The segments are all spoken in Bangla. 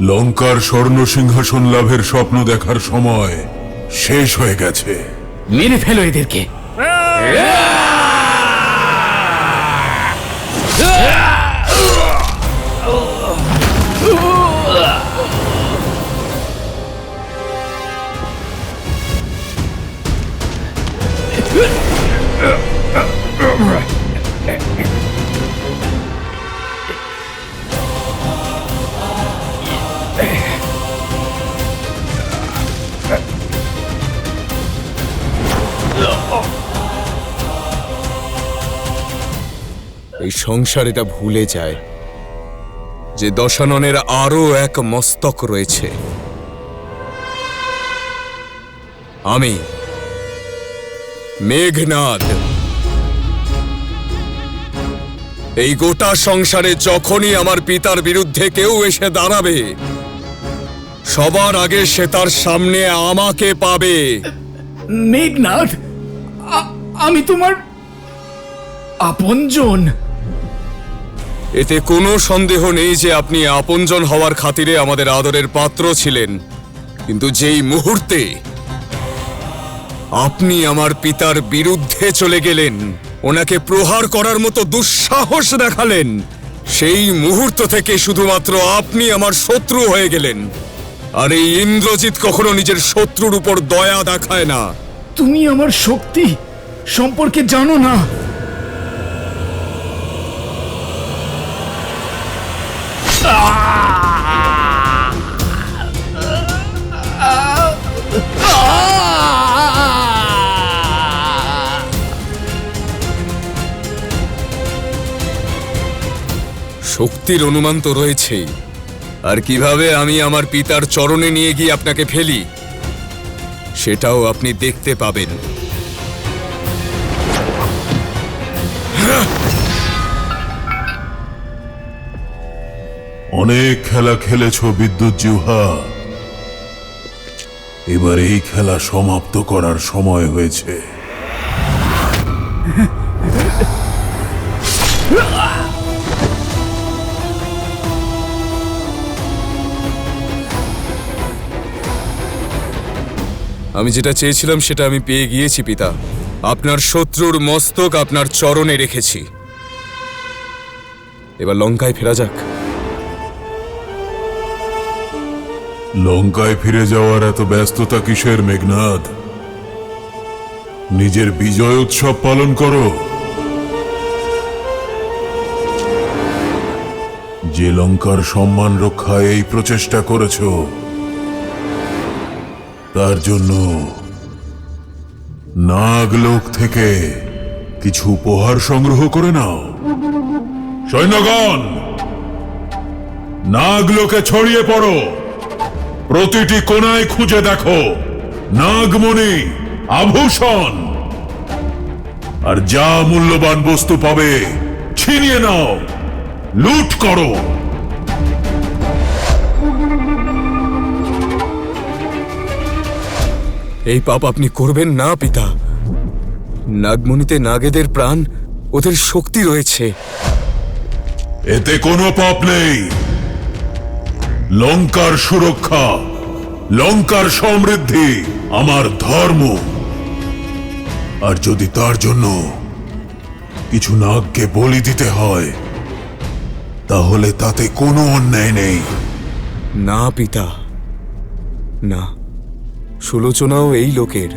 লঙ্কার স্বর্ণ সিংহাসন লাভের স্বপ্ন দেখার সময় শেষ হয়ে গেছে। মেরে ফেলো এদেরকে। এই সংসার এটা ভুলে যায় যে দশাননের আরো এক মস্তক রয়েছে। আমি মেঘনাদ। এই গোটা সংসারে যখনই আমার পিতার বিরুদ্ধে কেউ এসে দাঁড়াবে, সবার আগে সে তার সামনে আমাকে পাবে। মেঘনাদ, আমি তোমার আপনজন। এতে কোনো সন্দেহ নেই যে আপনি আপনজন হওয়ার খাতিরে আমাদের আদরের পাত্র ছিলেন, কিন্তু যেই মুহূর্তে আপনি আমার পিতার বিরুদ্ধে চলে গেলেন, ওনাকে প্রহার করার মতো দুঃসাহস দেখালেন, সেই মুহূর্ত থেকে শুধুমাত্র আপনি আমার শত্রু হয়ে গেলেন। আর এই ইন্দ্রজিৎ কখনো নিজের শত্রুর উপর দয়া দেখায় না। তুমি আমার শক্তি সম্পর্কে জানো না। শক্তির অনুমান তো রয়েছেই, আর কিভাবে আমি আমার পিতার চরণে নিয়ে গিয়ে আপনাকে ফেলি সেটাও আপনি দেখতে পাবেন। অনেক খেলা খেলেছ বিদ্যুৎ জিহ্বা, এবার এই খেলা সমাপ্ত করার সময় হয়েছে। আমি যেটা চেয়েছিলাম সেটা আমি পেয়ে গিয়েছি পিতা। আপনার শত্রুর মস্তক আপনার চরণে রেখেছি। এবার লঙ্কায় ফেরা যাক। লঙ্কায় ফিরে যাওয়ার এত ব্যস্ততা কিসের মেঘনাদ? নিজের বিজয় উৎসব পালন করো। যে লঙ্কার সম্মান রক্ষায় এই প্রচেষ্টা করেছ, তার জন্য নাগলোক থেকে কিছু উপহার সংগ্রহ করে নাও। সৈন্যগণ, নাগলোকে ছড়িয়ে পড়ো। প্রতিটি কোণায় খুঁজে দেখো নাগমণি, আভূষণ, আর যা মূল্যবান বস্তু পাবে ছিনিয়ে নাও, লুট করো। এই পাপ আপনি করবেন না পিতা। নাগমণিতে নাগেদের প্রাণ, ওদের শক্তি রয়েছে। এতে কোনো পাপ নেই। লঙ্কার সুরক্ষা, লঙ্কার সমৃদ্ধি আমার ধর্ম। আর যদি তার জন্য কিছু নাগকে বলি দিতে হয়, তাহলে তাতে কোনো অন্যায় নেই। না পিতা, না। সুলোচনাও এই লোকের।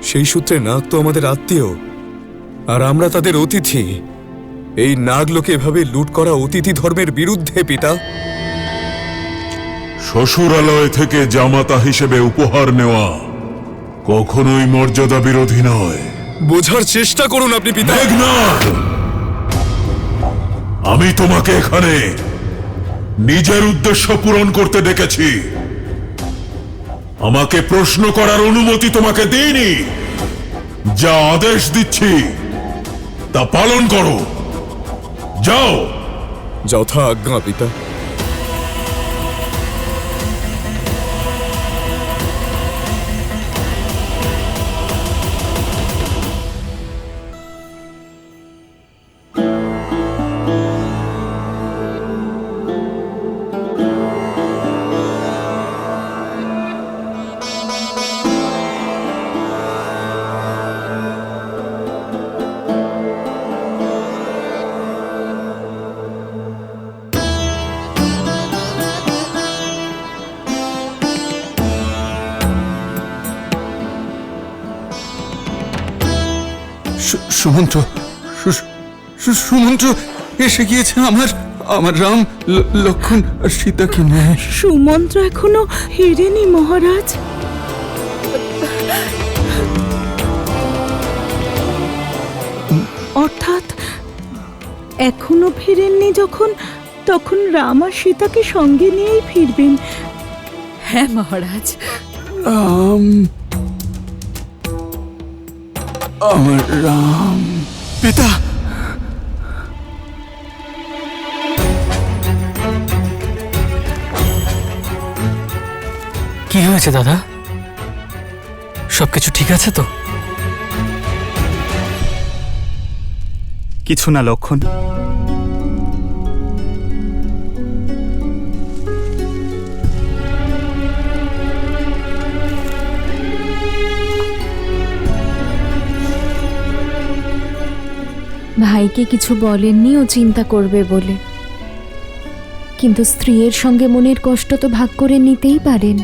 সেই সূত্রে নাগ তো আমাদের আত্মীয়, আর আমরা তাদের অতিথি। এই নাগলোকে এভাবে লুট করা অতিথি ধর্মের বিরুদ্ধে পিতা। শ্বশুরালয় থেকে জামাতা হিসেবে উপহার নেওয়া কখনোই মর্যাদা বিরোধী নয়। বোঝার চেষ্টা করুন আপনি পিতা। মেঘনাদ, আমি তোমাকে এখানে নিজের উদ্দেশ্য পূরণ করতে ডেকেছি। আমাকে প্রশ্ন করার অনুমতি তোমাকে দিইনি। যা আদেশ দিচ্ছি তা পালন করো। যাও। যথা আজ্ঞা পিতা। সুমন্ত্র সুমন্ত্র এসে গিয়েছে আমার রাম লক্ষণ আর সীতাকে নিয়ে। সুমন্ত্র এখনো ফিরেনি মহারাজ। অর্থাৎ এখনো ফিরেননি যখন, তখন রাম আর সীতাকে সঙ্গে নিয়েই ফিরবেন। হ্যাঁ মহারাজ। আমার রাম পিতা। কি হয়েছে দাদা? সবকিছু ঠিক আছে তো? কিছু না লক্ষণ। ভাইকে কিছু বলেননি ও চিন্তা করবে বলে, কিন্তু স্ত্রীর সঙ্গে মনের কষ্ট তো ভাগ করে নিতেই পারেন।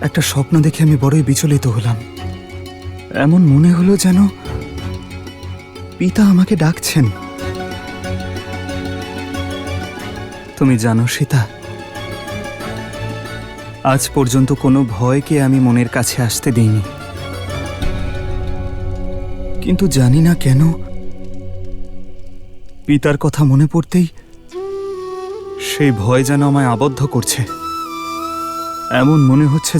একটা স্বপ্ন দেখে আমি বড়ই বিচলিত হলাম। এমন মনে হলো যেন পিতা আমাকে ডাকছেন। তুমি জানো সীতা, আজ পর্যন্ত কোনো ভয়কে আমি মনের কাছে আসতে দিইনি, কিন্তু জানি না কেন পিতার কথা মনে পড়তেই সেই ভয় যেন আমায় আবদ্ধ করছে। এমন মনে হচ্ছে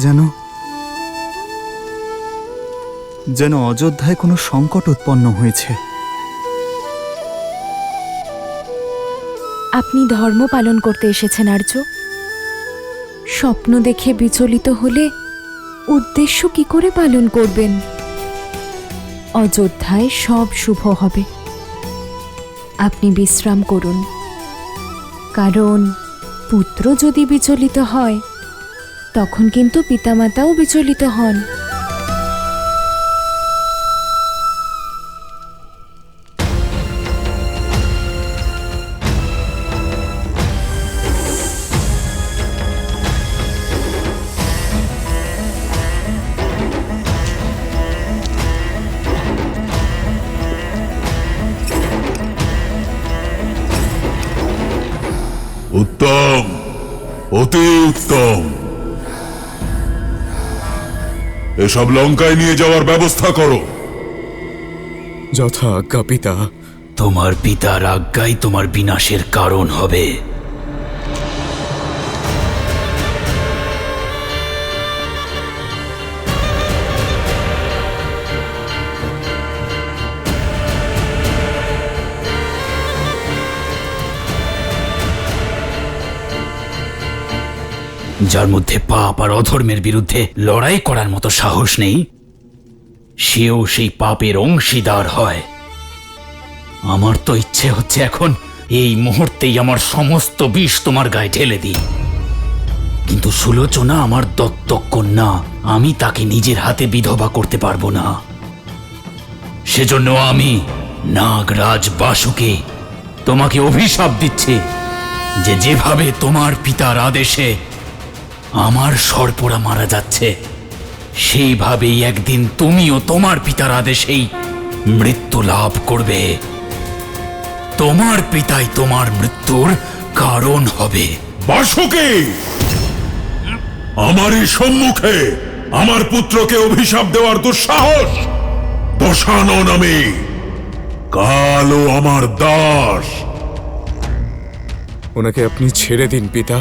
যেন অযোধ্যায় কোনো সংকট উৎপন্ন হয়েছে। আপনি ধর্ম পালন করতে এসেছেন আর্য। স্বপ্ন দেখে বিচলিত হলে উদ্দেশ্য কি করে পালন করবেন? অযোধ্যায় সব শুভ হবে। আপনি বিশ্রাম করুন, কারণ পুত্র যদি বিচলিত হয় তখন কিন্তু পিতামাতাও বিচলিত হন। উত্তম, অতি উত্তম। এসব লঙ্কায় নিয়ে যাওয়ার ব্যবস্থা করো। যথা আজ্ঞা পিতা। তোমার পিতার আজ্ঞাই তোমার বিনাশের কারণ হবে। যার মধ্যে পাপ আর অধর্মের বিরুদ্ধে লড়াই করার মতো সাহস নেই, সেও সেই পাপের অংশীদার হয়। আমার তো ইচ্ছে হচ্ছে এখন এই মুহূর্তেই আমার সমস্ত বিষ তোমার গায়ে ঢেলে দিই, কিন্তু সুলোচনা আমার দত্তক কন্যা, আমি তাকে নিজের হাতে বিধবা করতে পারবো না। সেজন্য আমি নাগরাজ বাসুকে তোমাকে অভিশাপ দিচ্ছি যে যেভাবে তোমার পিতার আদেশে আমার সর্পরা মারা যাচ্ছে, সেইভাবেই একদিন তুমিও তোমার পিতার আদেশেই মৃত্যু লাভ করবে। তোমার পিতাই তোমার মৃত্যুর কারণ হবে। বাসুকি, আমারই সম্মুখে আমার পুত্রকে অভিশাপ দেওয়ার দুঃসাহস! দশানন আমি, কালও আমার দাস। ওনাকে আপনি ছেড়ে দিন পিতা।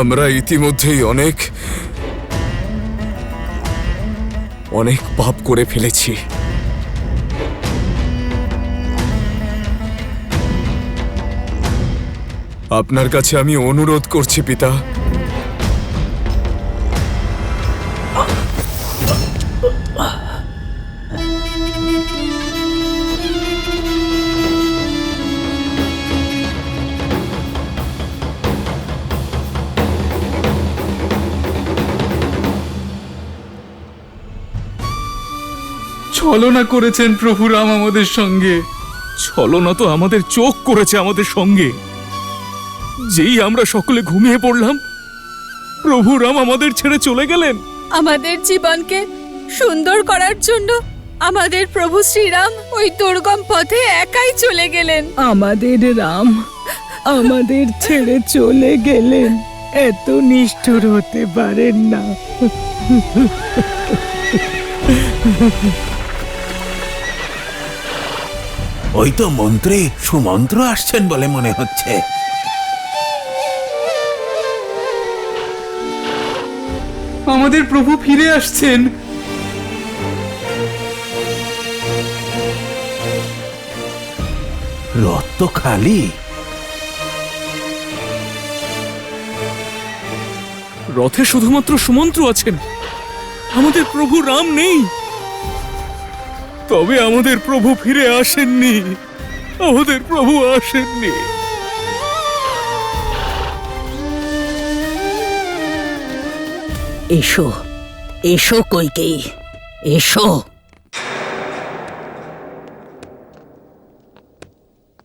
আমরা ইতিমধ্যেই অনেক পাপ করে ফেলেছি। আপনার কাছে আমি অনুরোধ করছি পিতা, ছলনা করেছেন প্রভু রাম আমাদের সঙ্গে। ছলনা তো আমাদের চোখ করেছে আমাদের সঙ্গে। যেই আমরা সকলে ঘুমিয়ে পড়লাম, প্রভু রাম আমাদের ছেড়ে চলে গেলেন। আমাদের জীবনকে সুন্দর করার জন্য আমাদের প্রভু শ্রীরাম ওই দুর্গম পথে একাই চলে গেলেন। আমাদের রাম আমাদের ছেড়ে চলে গেলেন, এত নিষ্ঠুর হতে পারেন না। ওই তো মন্ত্রী সুমন্ত্র আসছেন বলে মনে হচ্ছে। আমাদের প্রভু ফিরে আসছেন। রথ তো খালি। রথে শুধুমাত্র সুমন্ত্র আছেন, আমাদের প্রভু রাম নেই। তবে আমাদের প্রভু ফিরে আসেননি, আমাদের প্রভু আসেননি। এসো এসো কইকেয়ী, এসো।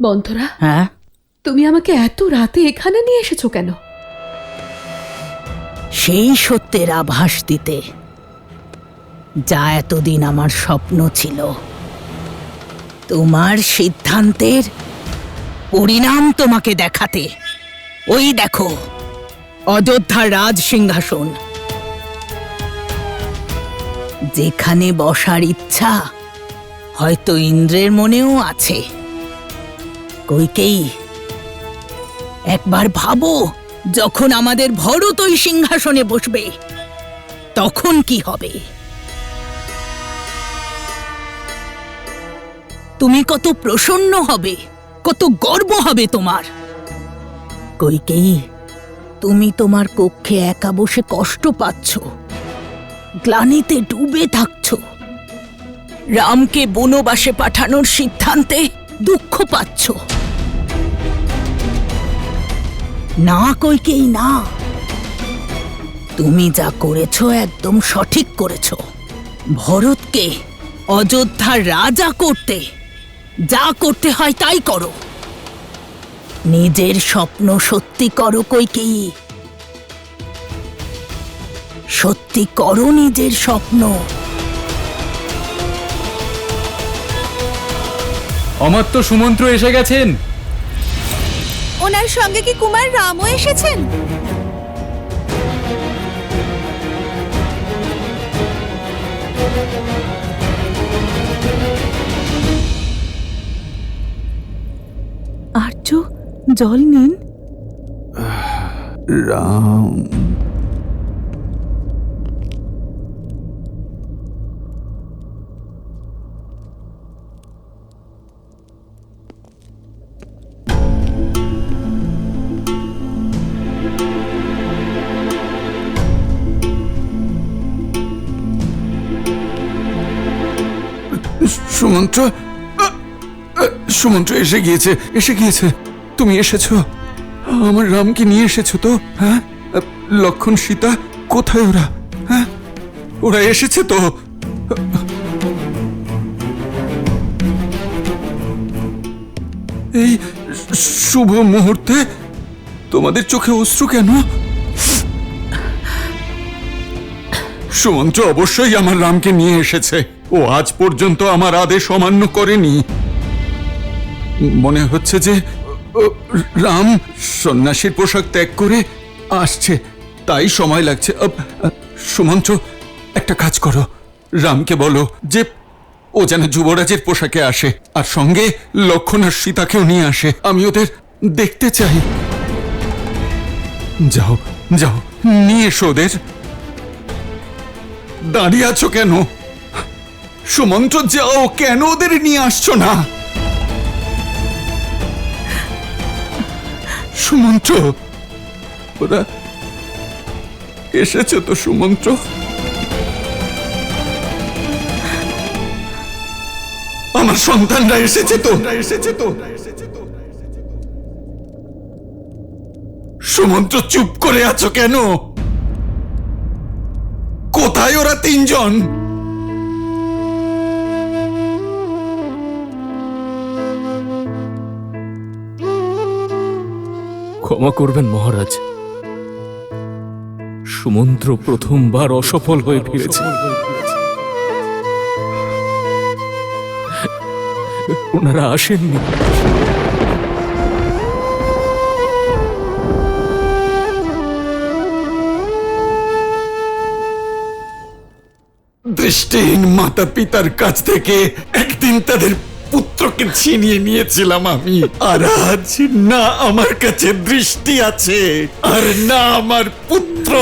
মন্থরা, হ্যাঁ, তুমি আমাকে এত রাতে এখানে নিয়ে এসেছো কেন? সেই সত্যের আভাস দিতে যা এতদিন আমার স্বপ্ন ছিল। তোমার সিদ্ধান্তের পরিণাম তোমাকে দেখাতে। ওই দেখো অযোধ্যার রাজ সিংহাসন, যেখানে বসার ইচ্ছা হয়তো ইন্দ্রের মনেও আছে। কইকেয়ী, একবার ভাবো, যখন আমাদের ভরত ওই সিংহাসনে বসবে তখন কি হবে? তুমি কত প্রসন্ন হবে, কত গর্ব হবে তোমার। কইকেয়ী, তুমি তোমার কক্ষে একা বসে কষ্ট পাচ্ছ, গ্লানিতে ডুবে থাকছ, রামকে বনবাসে পাঠানোর সিদ্ধান্তে দুঃখ পাচ্ছ। না কইকেয়ী, না, তুমি যা করেছো একদম সঠিক করেছো। ভরতকে অযোধ্যার রাজা করতে যা করতে হয় তাই করো। নিজের স্বপ্ন সত্যি করো কইকেয়ী, সত্যি করো নিজের স্বপ্ন। অমাত্য সুমন্ত্র এসে গেছেন। ওনার সঙ্গে কি কুমার রামও এসেছেন? আর্য, জল নিন। রাম, সুমন্ত্র, সুমন্ত্র এসে গিয়েছে, এসে গিয়েছে। তুমি এসেছো, আমার রামকে নিয়ে এসেছো তো? হ্যাঁ, লক্ষণ সীতা কোথায় ওরা? হ্যাঁ, ওরা এসেছে তো? এই শুভ মুহূর্তে তোমাদের চোখে অশ্রু কেন? সুমন্ত্র অবশ্যই আমার রামকে নিয়ে এসেছে। ও আজ পর্যন্ত আমার আদেশ অমান্য করেনি। মনে হচ্ছে যে রাম সন্ন্যাসীর পোশাক ত্যাগ করে আসছে, তাই সময় লাগছে। সুমন্ত্র, একটা কাজ করো, রামকে বলো যে ও যেন যুবরাজের পোশাকে আসে, আর সঙ্গে লক্ষণ আর সীতাকেও নিয়ে আসে। আমি ওদের দেখতে চাই। যাও যাও, নিয়ে এসো ওদের। দাঁড়িয়ে আছো কেন? সুমন্ত্র, যাও, কেন ওদের নিয়ে আসছো না? সুমন্ত্র, ওরা এসেছে তো? সুমন্ত্র, আমার সন্তানরা এসেছে তো? সুমন্ত্র, চুপ করে আছো কেন? কোথায় ওরা তিনজন? ক্ষমা করবেন মহারাজ, সুমন্ত্র প্রথমবার অসফল হয়ে ফিরেছে। ওনারা আসেননি। দৃষ্টিহীন মাতা পিতার কাছ থেকে একদিন তাদের পুত্রকে ছিনিয়ে নিয়েছিলাম আমি, আর আজ না আমার কাছে দৃষ্টি আছে আর না আমার পুত্র।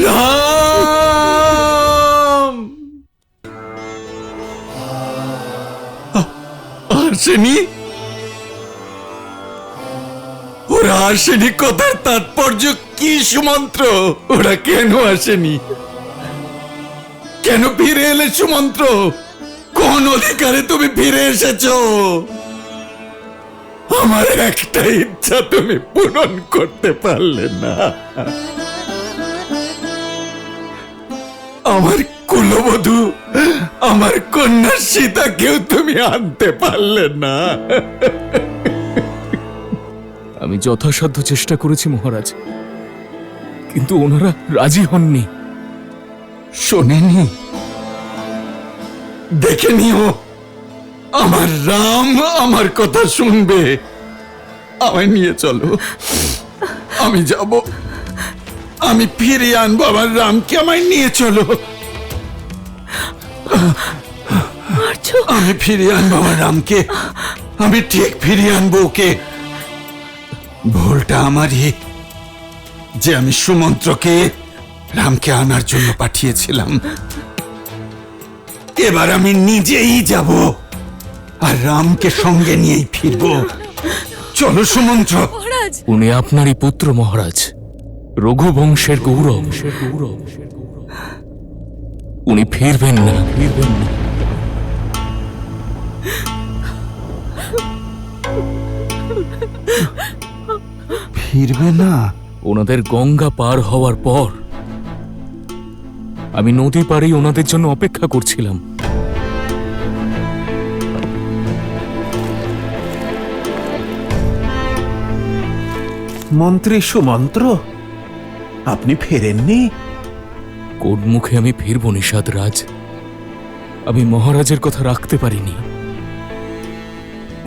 রাম আসেনি, ওরা আসেনি কথার তাৎপর্য কি সুমন্ত্র? ওরা কেন আসেনি? কেন ফিরে এলে সুমন্ত্র? কোন অধিকারে তুমি ফিরে এসেছো? আমার একটা ইচ্ছা তুমি পূরণ করতে পারলে না। আমার কুলবধূ, আমার কন্যা সীতাকেও তুমি আনতে পারলে না। আমি যথাসাধ্য চেষ্টা করেছি মহারাজ, কিন্তু ওনারা রাজি হননি। শোনেনি, দেখে নিও, আমার রাম আমার কথা শুনবে। আমায় নিয়ে চলো, আমি যাব, আমি ফিরিয়ে আনবো আমার রামকে। আমায় নিয়ে চলো, আমি ফিরিয়ে আনবো আমার রামকে, আমি ঠিক ফিরিয়ে আনবো ওকে। ভুলটা আমারই যে আমি সুমন্ত্রকে রামকে আনার জন্য পাঠিয়েছিলাম। এবার আমি নিজেই যাব আর রামকে সঙ্গে নিয়েই ফিরব। চলো সুমন্ত্র। উনি আপনারই পুত্র মহারাজ, রঘুবংশের গৌরব। উনি ফিরবেন না, ফিরবেন না। ফিরবে না? ওনাদের গঙ্গা পার হওয়ার পর আমি নদী পাড়েই ওনাদের জন্য অপেক্ষা করছিলাম। মন্ত্রী সুমন্ত্র, আপনি ফেরেননি? কোন মুখে আমি ফিরব নিষাদ রাজ? আমি মহারাজের কথা রাখতে পারিনি,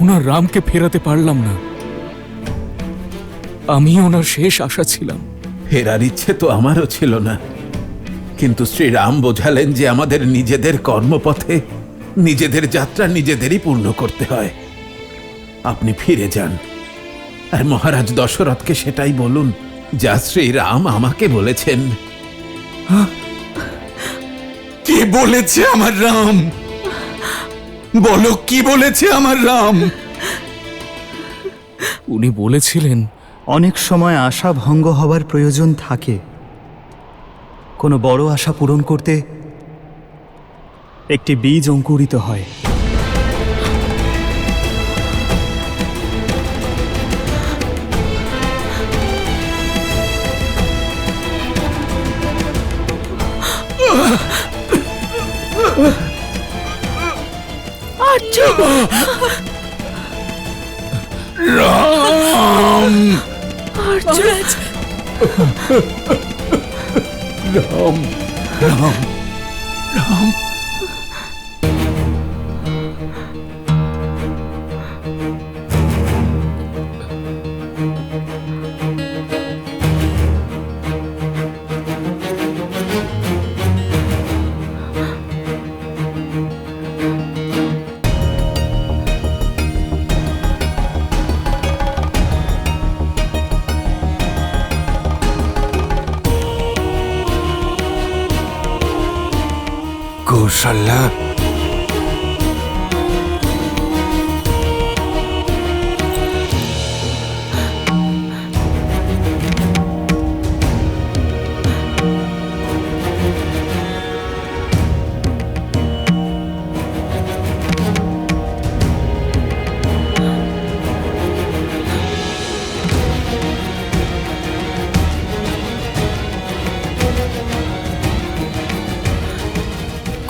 ওনার রামকে ফেরাতে পারলাম না। আমি ওনার শেষ আশা ছিলাম। ফেরার ইচ্ছে তো আমারও ছিল না, কিন্তু শ্রীরাম বোঝালেন যে আমাদের নিজেদের কর্মপথে নিজেদের যাত্রা নিজেদেরই পূর্ণ করতে হয়। আপনি ফিরে যান, আর মহারাজ দশরথকে সেটাই বলুন যা শ্রীরাম আমাকে বলেছেন। কি বলেছে আমার রাম? বলো, কি বলেছে আমার রাম? উনি বলেছিলেন, অনেক সময় আশা ভঙ্গ হবার প্রয়োজন থাকে। কোনো বড় আশা পূরণ করতে একটি বীজ অঙ্কুরিত হয়। রাম, রাম, রাম, রাম। কৌশল্যা,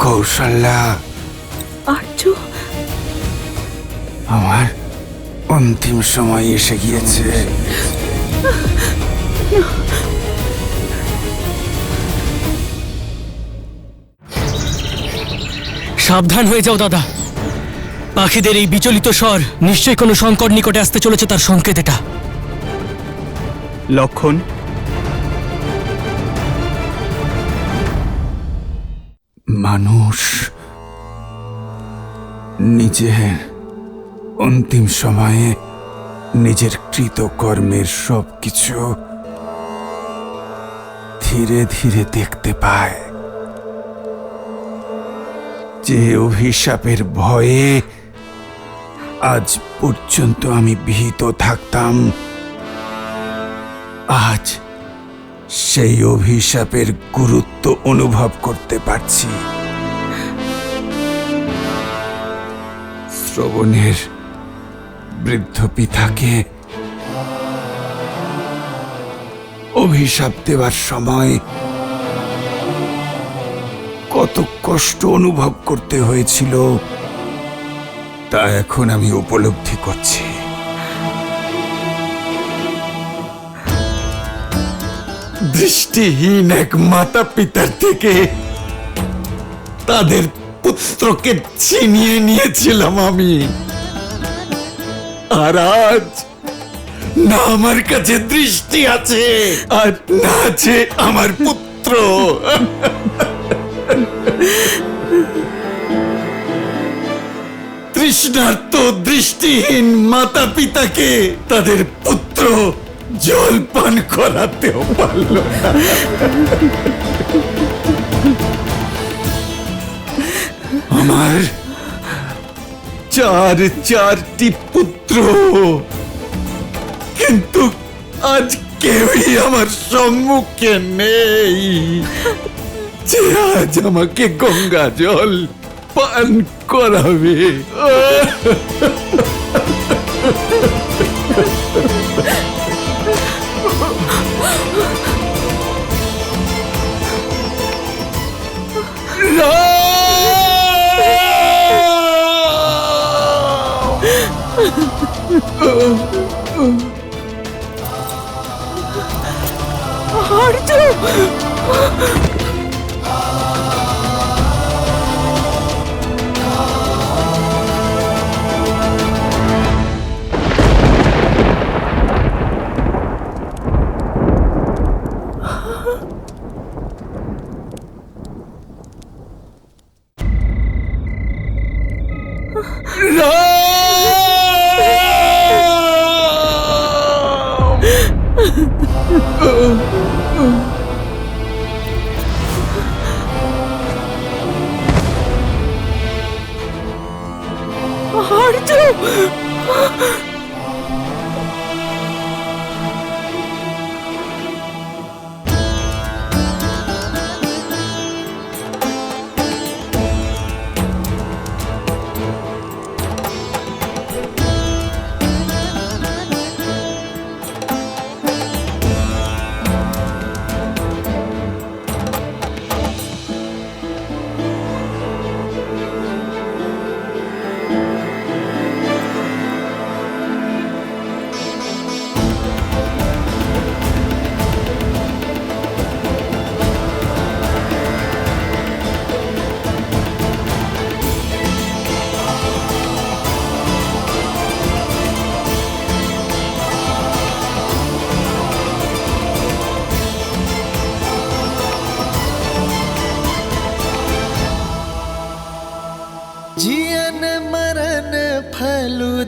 কৌশল্যা, আর্য, আমার অন্তিম সময় এসে গিয়েছে। সাবধান হয়ে যাও দাদা। পাখিদের এই বিচলিত স্বর নিশ্চয়ই কোনো সংকট নিকটে আসতে চলেছে তার সংকেত এটা। লক্ষণ, মানুষ নিজের অন্তিম সময়ে নিজের কৃতকর্মের সবকিছু ধীরে ধীরে দেখতে পায়। যে অভিশাপের ভয়ে আজ পর্যন্ত আমি ভীত থাকতাম, আজ সেই অভিশাপের গুরুত্ব অনুভব করতে পারছি। শ্রবণের বৃদ্ধ পিতাকে অভিশাপ দেওয়ার সময় কত কষ্ট অনুভব করতে হয়েছিল তা এখন আমি উপলব্ধি করছি। দৃষ্টিহীন এক মাতা পিতার থেকে তাদের পুত্রকে ছিনিয়ে নিয়েছিলাম আমি, আর আজ না আমার কাছে দৃষ্টি আছে আর না আছে আমার পুত্র। তৃষ্ণার্ত দৃষ্টিহীন মাতা পিতাকে তাদের পুত্র জল পান করাতেও পারল না। আমার চারটি পুত্র, কিন্তু আজ কেউই আমার সম্মুখে নেই যে আজ আমাকে গঙ্গা জল পান করাবে।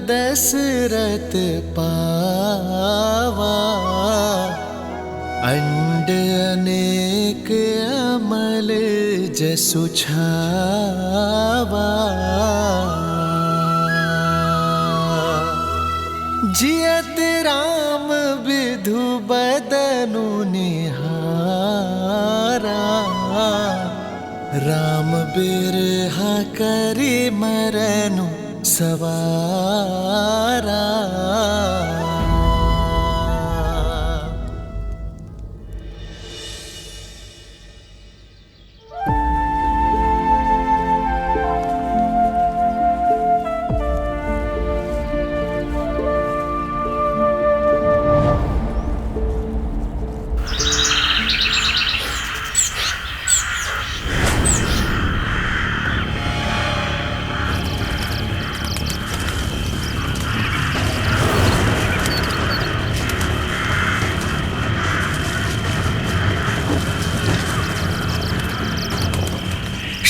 दशरथ पावा अंड अनेक अमल जसु छावा जियत राम विधु बदनु निहारा राम बिरहा करि मरनु सवारा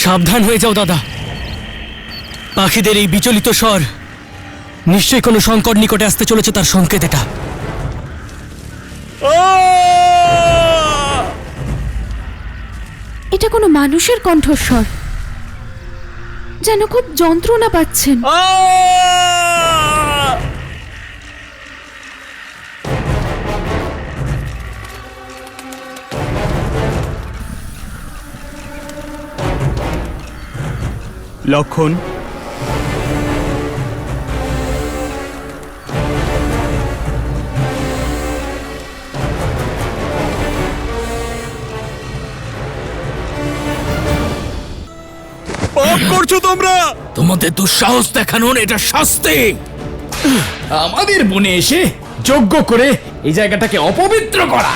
সাবধান হয়ে যাও দাদা। পাখিদের এই বিচলিত স্বর নিশ্চয়ই কোনো সংকট নিকটে আসতে চলেছে, তার সংকেত এটা। এটা কোনো মানুষের কণ্ঠস্বর, যেন খুব যন্ত্রণা পাচ্ছেন। লক্ষণ, পাপ করছো তোমরা। তোমাদের দুঃসাহস দেখানোর এটা শাস্তি। আমাদের বনে এসে যজ্ঞ করে এই জায়গাটাকে অপবিত্র করা।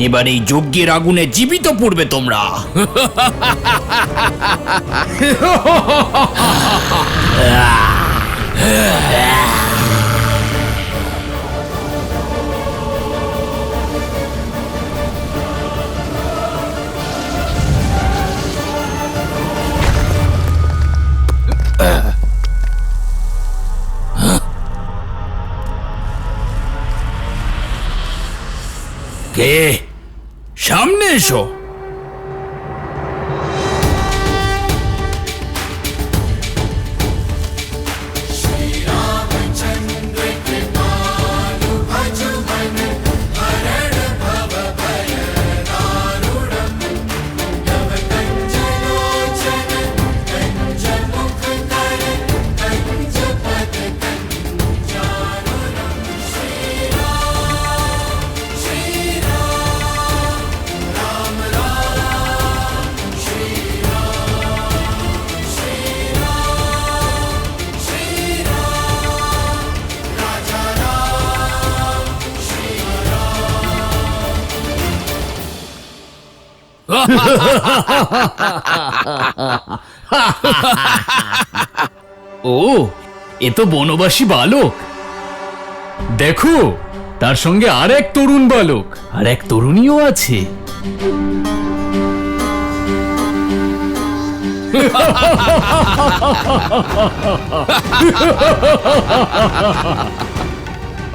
এবার এই যজ্ঞের আগুনে জীবিত পড়বে তোমরা। কে? সামনে এসো। ও, এ তো বনবাসী বালক। দেখো, তার সঙ্গে আর এক তরুণ বালক আর এক তরুণীও আছে।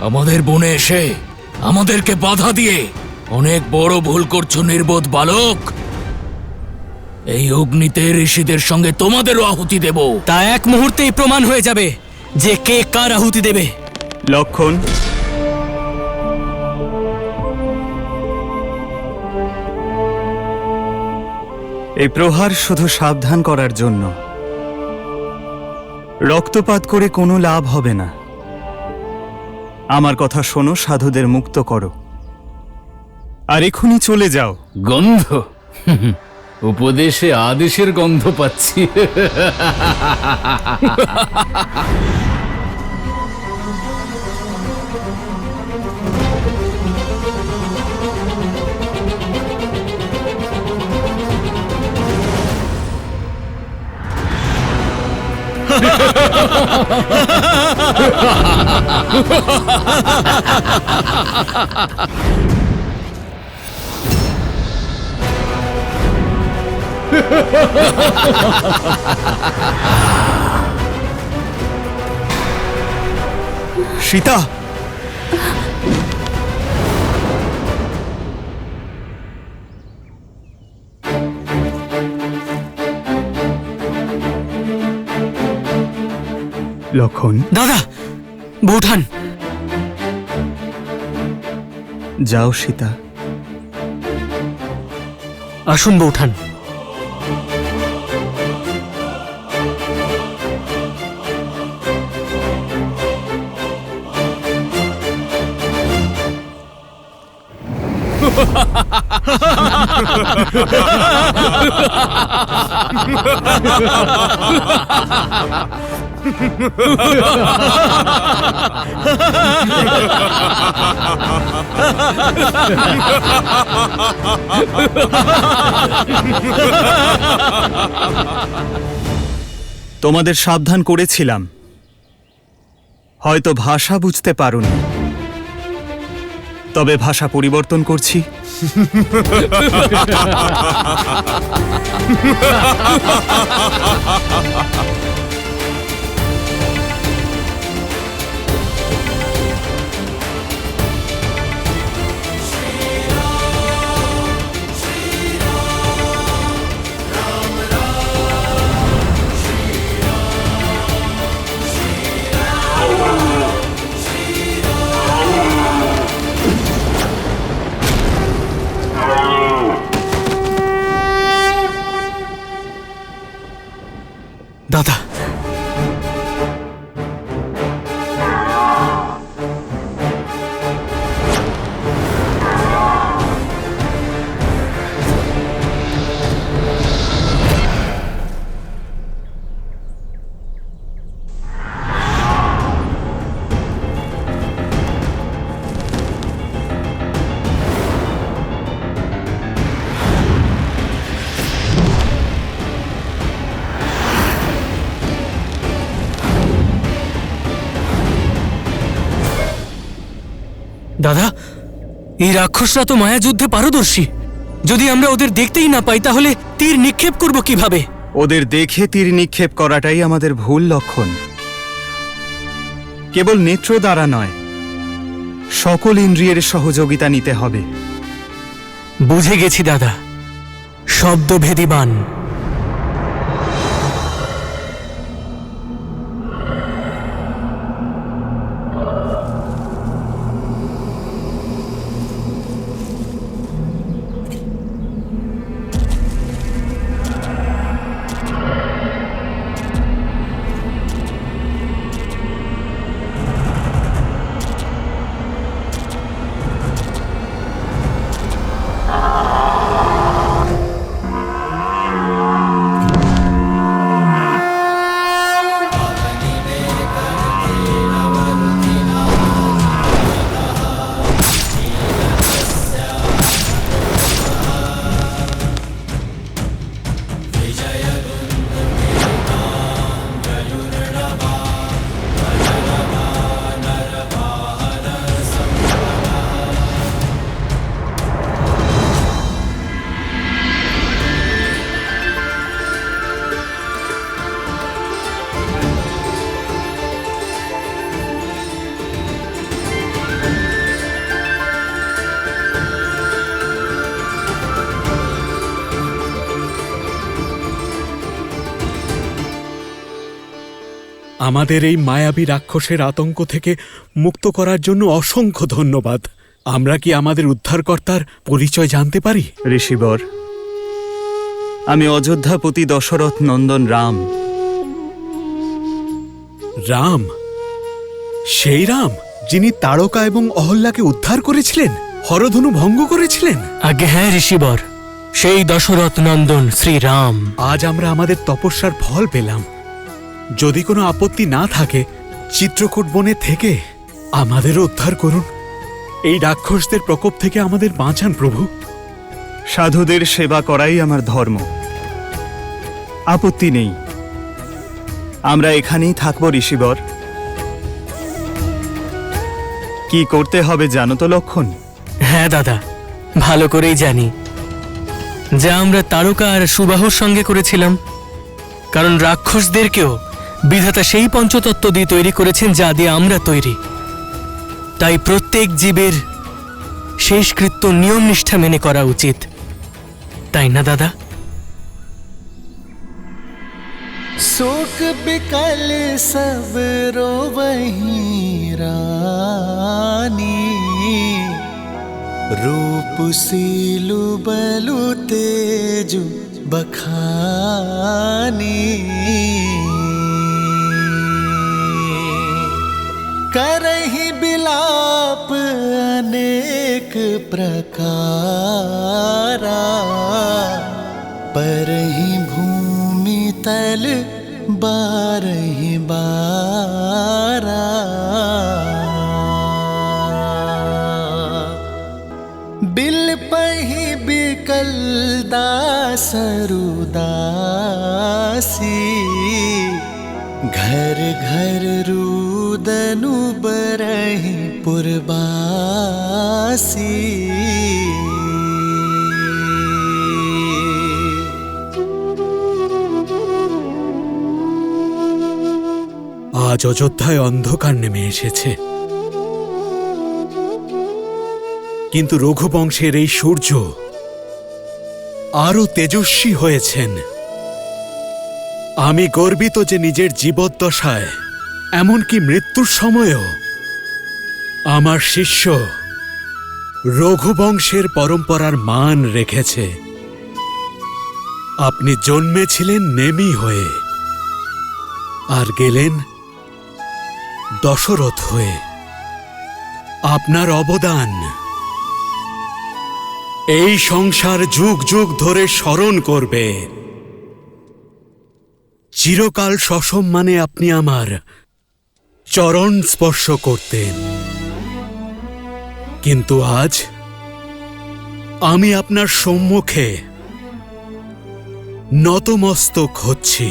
আমাদের বনে এসে আমাদেরকে বাধা দিয়ে অনেক বড় ভুল করছো নির্বোধ বালক। এই অগ্নিতে ঋষিদের সঙ্গে তোমাদেরও আহুতি দেব। তা এক মুহূর্তেই প্রমাণ হয়ে যাবে যে কে কার আহুতি দেবে। লক্ষণ, এই প্রহার শুধু সাবধান করার জন্য। রক্তপাত করে কোনো লাভ হবে না। আমার কথা শোনো, সাধুদের মুক্ত করো, আর এখনই চলে যাও। গন্ধ? উপদেশে আদেশের গন্ধ পাচ্ছি। সীতা, লক্ষণ, দাদা, বৌঠান, যাও সীতা। আসুন বৌঠান। তোমাদের সাবধান করেছিলাম, হয়তো ভাষা বুঝতে পারোনি। তবে ভাষা পরিবর্তন করছি। দাদা, দাদা, এই রাক্ষসরা তো মায়া যুদ্ধে পারদর্শী। যদি আমরা ওদের দেখতেই না পাই তাহলে তীর নিক্ষেপ করব কিভাবে? ওদের দেখে তীর নিক্ষেপ করাটাই আমাদের ভুল লক্ষণ। কেবল নেত্র দ্বারা নয়, সকল ইন্দ্রিয়ের সহযোগিতা নিতে হবে। বুঝে গেছি দাদা, শব্দভেদীবান। আমাদের এই মায়াবী রাক্ষসের আতঙ্ক থেকে মুক্ত করার জন্য অসংখ্য ধন্যবাদ। আমরা কি আমাদের উদ্ধারকর্তার পরিচয় জানতে পারি? ঋষিবর, আমি অযোধ্যাপতি দশরথ নন্দন রাম। রাম? সেই রাম যিনি তারকা এবং অহল্যাকে উদ্ধার করেছিলেন, হরধনু ভঙ্গ করেছিলেন? আগে হ্যাঁ ঋষিবর, সেই দশরথ নন্দন শ্রীরাম। আজ আমরা আমাদের তপস্যার ফল পেলাম। যদি কোনো আপত্তি না থাকে, চিত্রকূট বনে থেকে আমাদের উদ্ধার করুন। এই রাক্ষসদের প্রকোপ থেকে আমাদের বাঁচান প্রভু। সাধুদের সেবা করাই আমার ধর্ম। আপত্তি নেই, আমরা এখানেই থাকব ঋষিবর। কি করতে হবে জানো তো লক্ষণ? হ্যাঁ দাদা, ভালো করেই জানি। যা আমরা তারকা আর সুবাহুর সঙ্গে করেছিলাম, কারণ রাক্ষসদেরকেও বিধাতা সেই পঞ্চতত্ত্ব দিয়ে তৈরি করেছেন যা দিয়ে আমরা তৈরি। তাই প্রত্যেক জীবের শেষকৃত্য নিয়ম নিষ্ঠা মেনে করা উচিত, তাই না দাদা? शोक बिकल सब रोवहीं रानी, रूप सीलु बलु तेजु बखानी, करहि बिलाप अनेक प्रकारा, परहि भूमि तल बारहि बारा, बिल पहि बिकल दासरुदासी, घर घर रू उदनु बरहि पुरबासी। আজ অযোধ্যায় অন্ধকার নেমে এসেছে, কিন্তু রঘুবংশের এই সূর্য আরো তেজস্বী হয়েছেন। আমি গর্বিত যে নিজের জীবদ্দশায়, এমনকি মৃত্যুর সময়ও আমার শিষ্য রঘুবংশের পরম্পরার মান রেখেছে। আপনি জন্মেছিলেন নেমি হয়ে, আর গেলেন দশরথ হয়ে। আপনার অবদান এই সংসার যুগ যুগ ধরে স্মরণ করবে। চিরকাল সসম্মানে আপনি আমার চরণ স্পর্শ করতেন, কিন্তু আজ আমি আপনার সম্মুখে নতমস্তক হচ্ছি।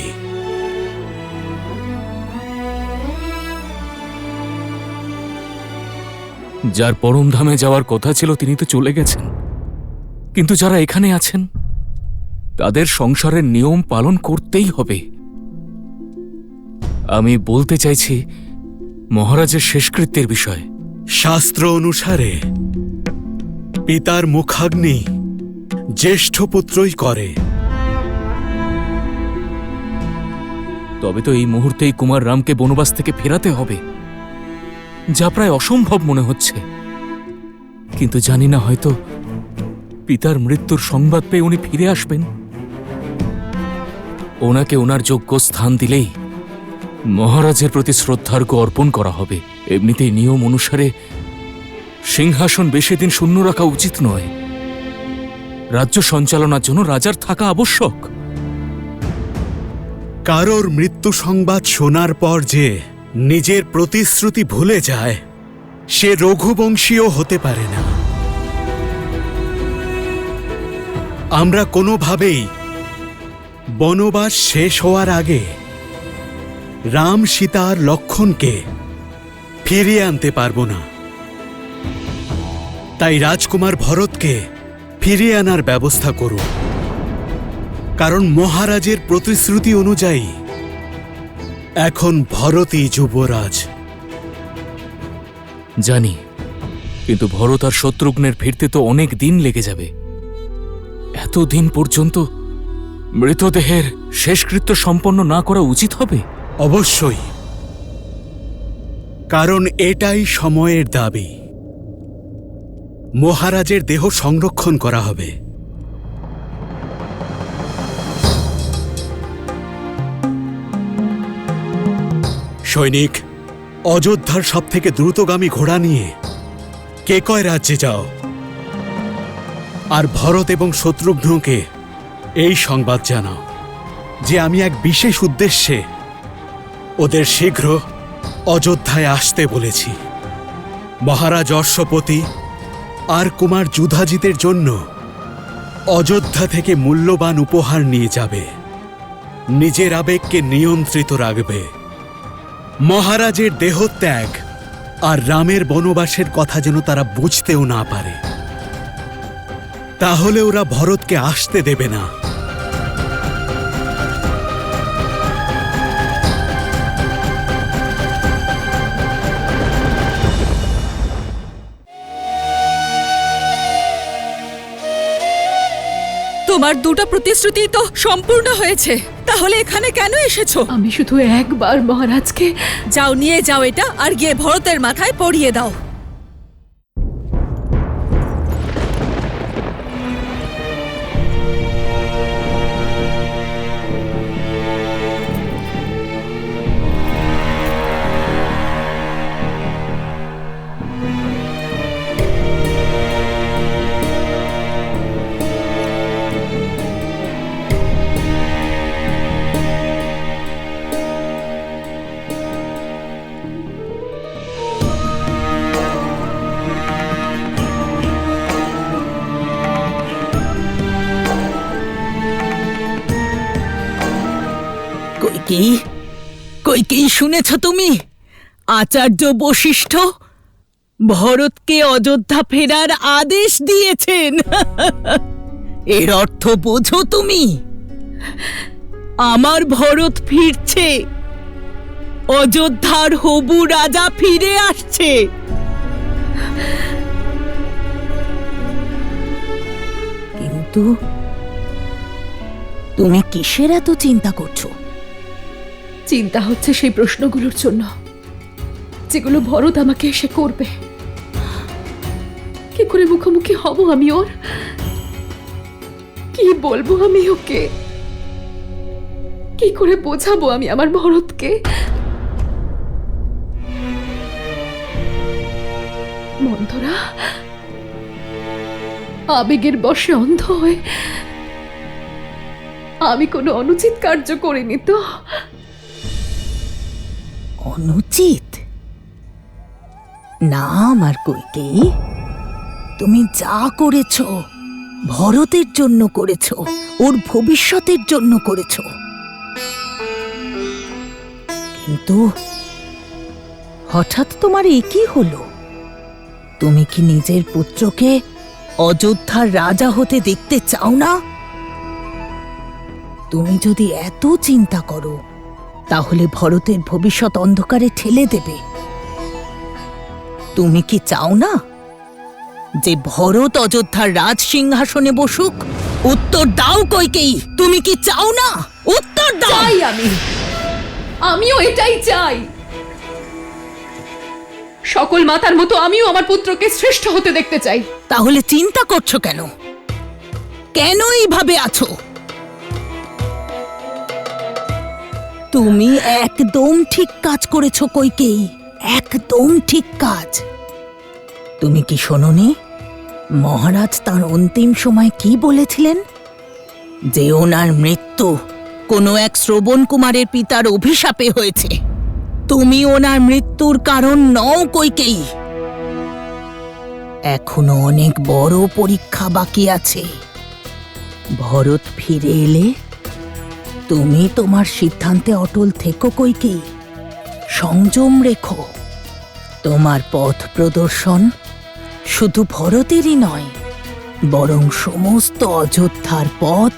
যার পরমধামে যাওয়ার কথা ছিল তিনি তো চলে গেছেন, কিন্তু যারা এখানে আছেন তাদের সংসারের নিয়ম পালন করতেই হবে। আমি বলতে চাইছি মহারাজের শেষকৃত্যের বিষয়ে। শাস্ত্র অনুসারে পিতার মুখাগ্নি জ্যেষ্ঠ পুত্রই করে। তবে তো এই মুহূর্তেই কুমার রামকে বনবাস থেকে ফেরাতে হবে, যা প্রায় অসম্ভব মনে হচ্ছে। কিন্তু জানি না, হয়তো পিতার মৃত্যুর সংবাদ পেয়ে উনি ফিরে আসবেন। ওনাকে ওনার যোগ্য স্থান দিলেই মহারাজের প্রতি শ্রদ্ধার্ঘ্য অর্পণ করা হবে। এমনিতেই নিয়ম অনুসারে সিংহাসন বেশি দিন শূন্য রাখা উচিত নয়। রাজ্য সঞ্চালনার জন্য রাজার থাকা আবশ্যক। কারোর মৃত্যু সংবাদ শোনার পর যে নিজের প্রতিশ্রুতি ভুলে যায়, সে রঘুবংশীয় হতে পারে না। আমরা কোনোভাবেই বনবাস শেষ হওয়ার আগে রাম, সীতা আর লক্ষ্মণকে ফিরিয়ে আনতে পারব না। তাই রাজকুমার ভরতকে ফিরিয়ে আনার ব্যবস্থা করুন, কারণ মহারাজের প্রতিশ্রুতি অনুযায়ী এখন ভরতই যুবরাজ। জানি, কিন্তু ভরত আর শত্রুঘ্নের ফিরতে তো অনেক দিন লেগে যাবে। এতদিন পর্যন্ত মৃতদেহের শেষকৃত্য সম্পন্ন না করা উচিত হবে। অবশ্যই, কারণ এটাই সময়ের দাবি। মহারাজের দেহ সংরক্ষণ করা হবে। সৈনিক, অযোধ্যার সবথেকে দ্রুতগামী ঘোড়া নিয়ে কেকয় রাজ্যে যাও, আর ভরত এবং শত্রুঘ্নকে এই সংবাদ জানাও যে আমি এক বিশেষ উদ্দেশ্যে ওদের শীঘ্র অযোধ্যায় আসতে বলেছি। মহারাজ অশ্বপতি আর কুমার যুধাজিতের জন্য অযোধ্যা থেকে মূল্যবান উপহার নিয়ে যাবে। নিজের আবেগকে নিয়ন্ত্রিত রাখবে। মহারাজের দেহত্যাগ আর রামের বনবাসের কথা যেন তারা বুঝতেও না পারে, তাহলে ওরা ভরতকে আসতে দেবে না। তোমার দুটো প্রতিশ্রুতি তো সম্পূর্ণ হয়েছে, তাহলে এখানে কেন এসেছো? আমি শুধু একবার মহারাজকে। যাও, নিয়ে যাও এটা, আর গিয়ে ভরতের মাথায় পরিয়ে দাও। কই কি শুনেছ তুমি? আচার্য বশিষ্ঠ ভরতকে অযোধ্যা ফেরার আদেশ দিয়েছেন। এর অর্থ বোঝো তুমি? আমার ভরত ফিরছে, অযোধ্যার হবু রাজা ফিরে আসছে। কিন্তু তুমি কিসের এত চিন্তা করছো? চিন্তা হচ্ছে সেই প্রশ্নগুলোর জন্য যেগুলো ভরত আমাকে এসে করবে। কি করে মুখোমুখি হব আমি ওর? কি বলবো আমি ওকে? কি করে বোঝাবো আমি আমার ভরতকে? মন্থরা আবেগের বশে অন্ধ হয়ে আমি কোনো অনুচিত কার্য করিনি তো? অনুচিত না আমার কইকেয়ী, তুমি যা করেছ ভরতের জন্য করেছ, ওর ভবিষ্যতের জন্য করেছ। কিন্তু হঠাৎ তোমার একই হলো? তুমি কি নিজের পুত্রকে অযোধ্যার রাজা হতে দেখতে চাও না? তুমি যদি এত চিন্তা করো তাহলে ভরতের ভবিষ্যৎ অন্ধকারে ঠেলে দেবে। তুমি কি চাও না যে ভরত অযোধ্যার রাজ সিংহাসনে বসুক? উত্তর দাও কইকেয়ী, তুমি কি চাও না? উত্তর দাও। চাই আমিও এটাই চাই। সকল মাতার মতো আমিও আমার পুত্রকে শ্রেষ্ঠ হতে দেখতে চাই। তাহলে চিন্তা করছো কেন? কেন এইভাবে আছো? তুমি একদম ঠিক কাজ করেছো কইকেয়ী, একদম ঠিক কাজ। তুমি কি শোনোনি মহারাজ তার অন্তিম সময় কি বলেছিলেন? যে ওনার মৃত্যু কোনো এক শ্রবণ কুমারের পিতার অভিশাপে হয়েছে। তুমি ওনার মৃত্যুর কারণ নও কইকেয়ী। এখনো অনেক বড় পরীক্ষা বাকি আছে। ভরত ফিরে এলে তুমি তোমার সিদ্ধান্তে অটল থেকো কইকেয়ী, সংযম রেখো। তোমার পথ প্রদর্শন শুধু ভরতেরই নয়, বরং সমস্ত অযোধ্যার পথ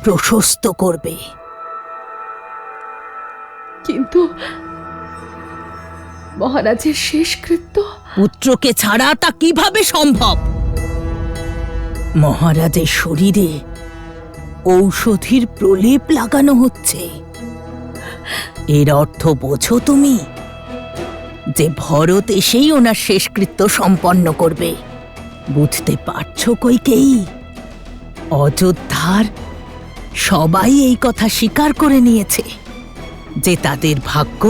প্রশস্ত করবে। কিন্তু মহারাজের শেষকৃত্য? পুত্রকে ছাড়া তা কিভাবে সম্ভব? মহারাজের শরীরে ঔষধির প্রলেপ লাগানো হচ্ছে। এর অর্থ বোঝো তুমি যে ভরত এসেই ওনার শেষকৃত্য সম্পন্ন করবে। বুঝতে পারছো কইকেয়ী? অযোধ্যার সবাই এই কথা স্বীকার করে নিয়েছে যে তাদের ভাগ্য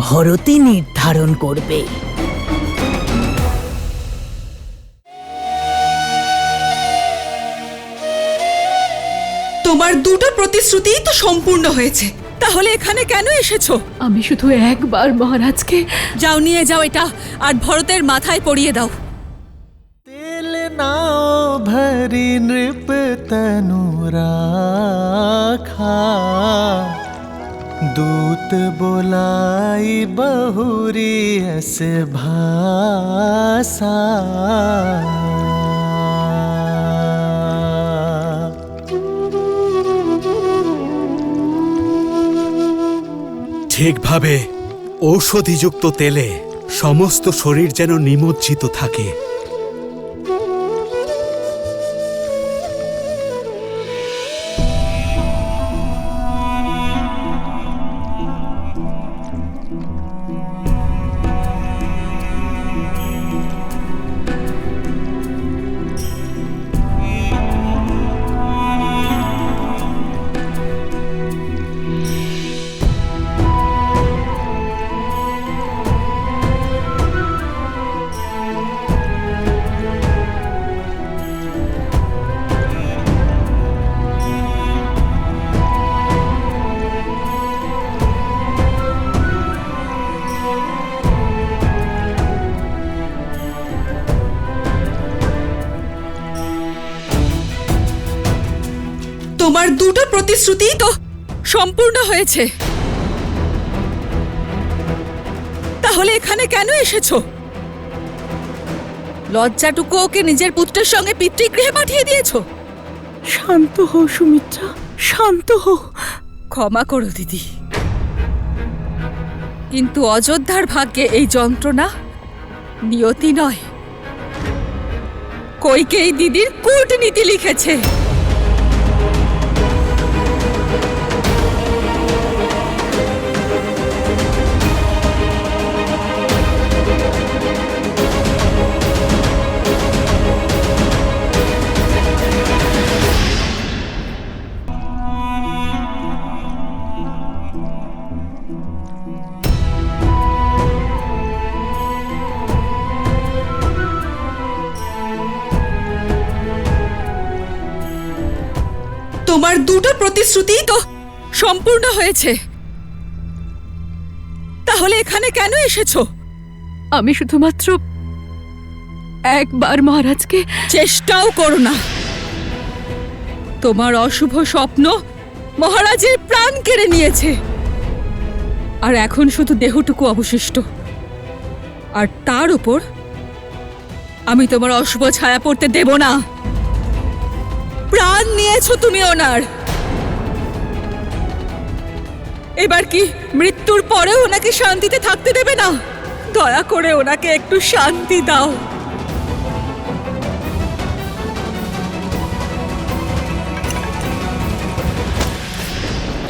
ভরতই নির্ধারণ করবে। তোমার দুটো প্রতিশ্রুতিই তো সম্পূর্ণ হয়েছে, তাহলে এখানে কেন এসেছো? আমি শুধু একবার মহারাজকে। যাও, নিয়ে যাও এটা, আর ভরতের মাথায় পরিয়ে দাও। तेल नाओ भरी नृप तनु राखा, दूत बोलाई बहुरी अस भाषा। ঠিকভাবে ঔষধিযুক্ত তেলে সমস্ত শরীর যেন নিমজ্জিত থাকে। তোমার দুটো প্রতিশ্রুতি তো সম্পূর্ণ হয়েছে, তাহলে এখানে কেন এসেছো? লজ্জাটুকু ওকে নিজের পুত্রের সঙ্গে পিতৃগৃহে পাঠিয়ে দিয়েছো। শান্ত হও সুমিত্রা, শান্ত হও। ক্ষমা করো দিদি, কিন্তু অযোধ্যার ভাগ্যে এই যন্ত্রণা নিয়তি নয়, কইকেয়ী দিদির কূটনীতি লিখেছে। তোমার দুটো প্রতিশ্রুতি তো সম্পূর্ণ হয়েছে, তাহলে এখানে কেন এসেছো? আমি শুধুমাত্র একবার মহারাজকে। চেষ্টাও করো না। তোমার অশুভ স্বপ্ন মহারাজের প্রাণ কেড়ে নিয়েছে, আর এখন শুধু দেহটুকু অবশিষ্ট। আর তার উপর আমি তোমার অশুভ ছায়া পড়তে দেব না। প্রাণ নিয়েছো তুমি ওনার, এবার কি মৃত্যুর পরেও ওনাকে শান্তিতে থাকতে দেবে না? দয়া করে ওনাকে একটু শান্তি দাও।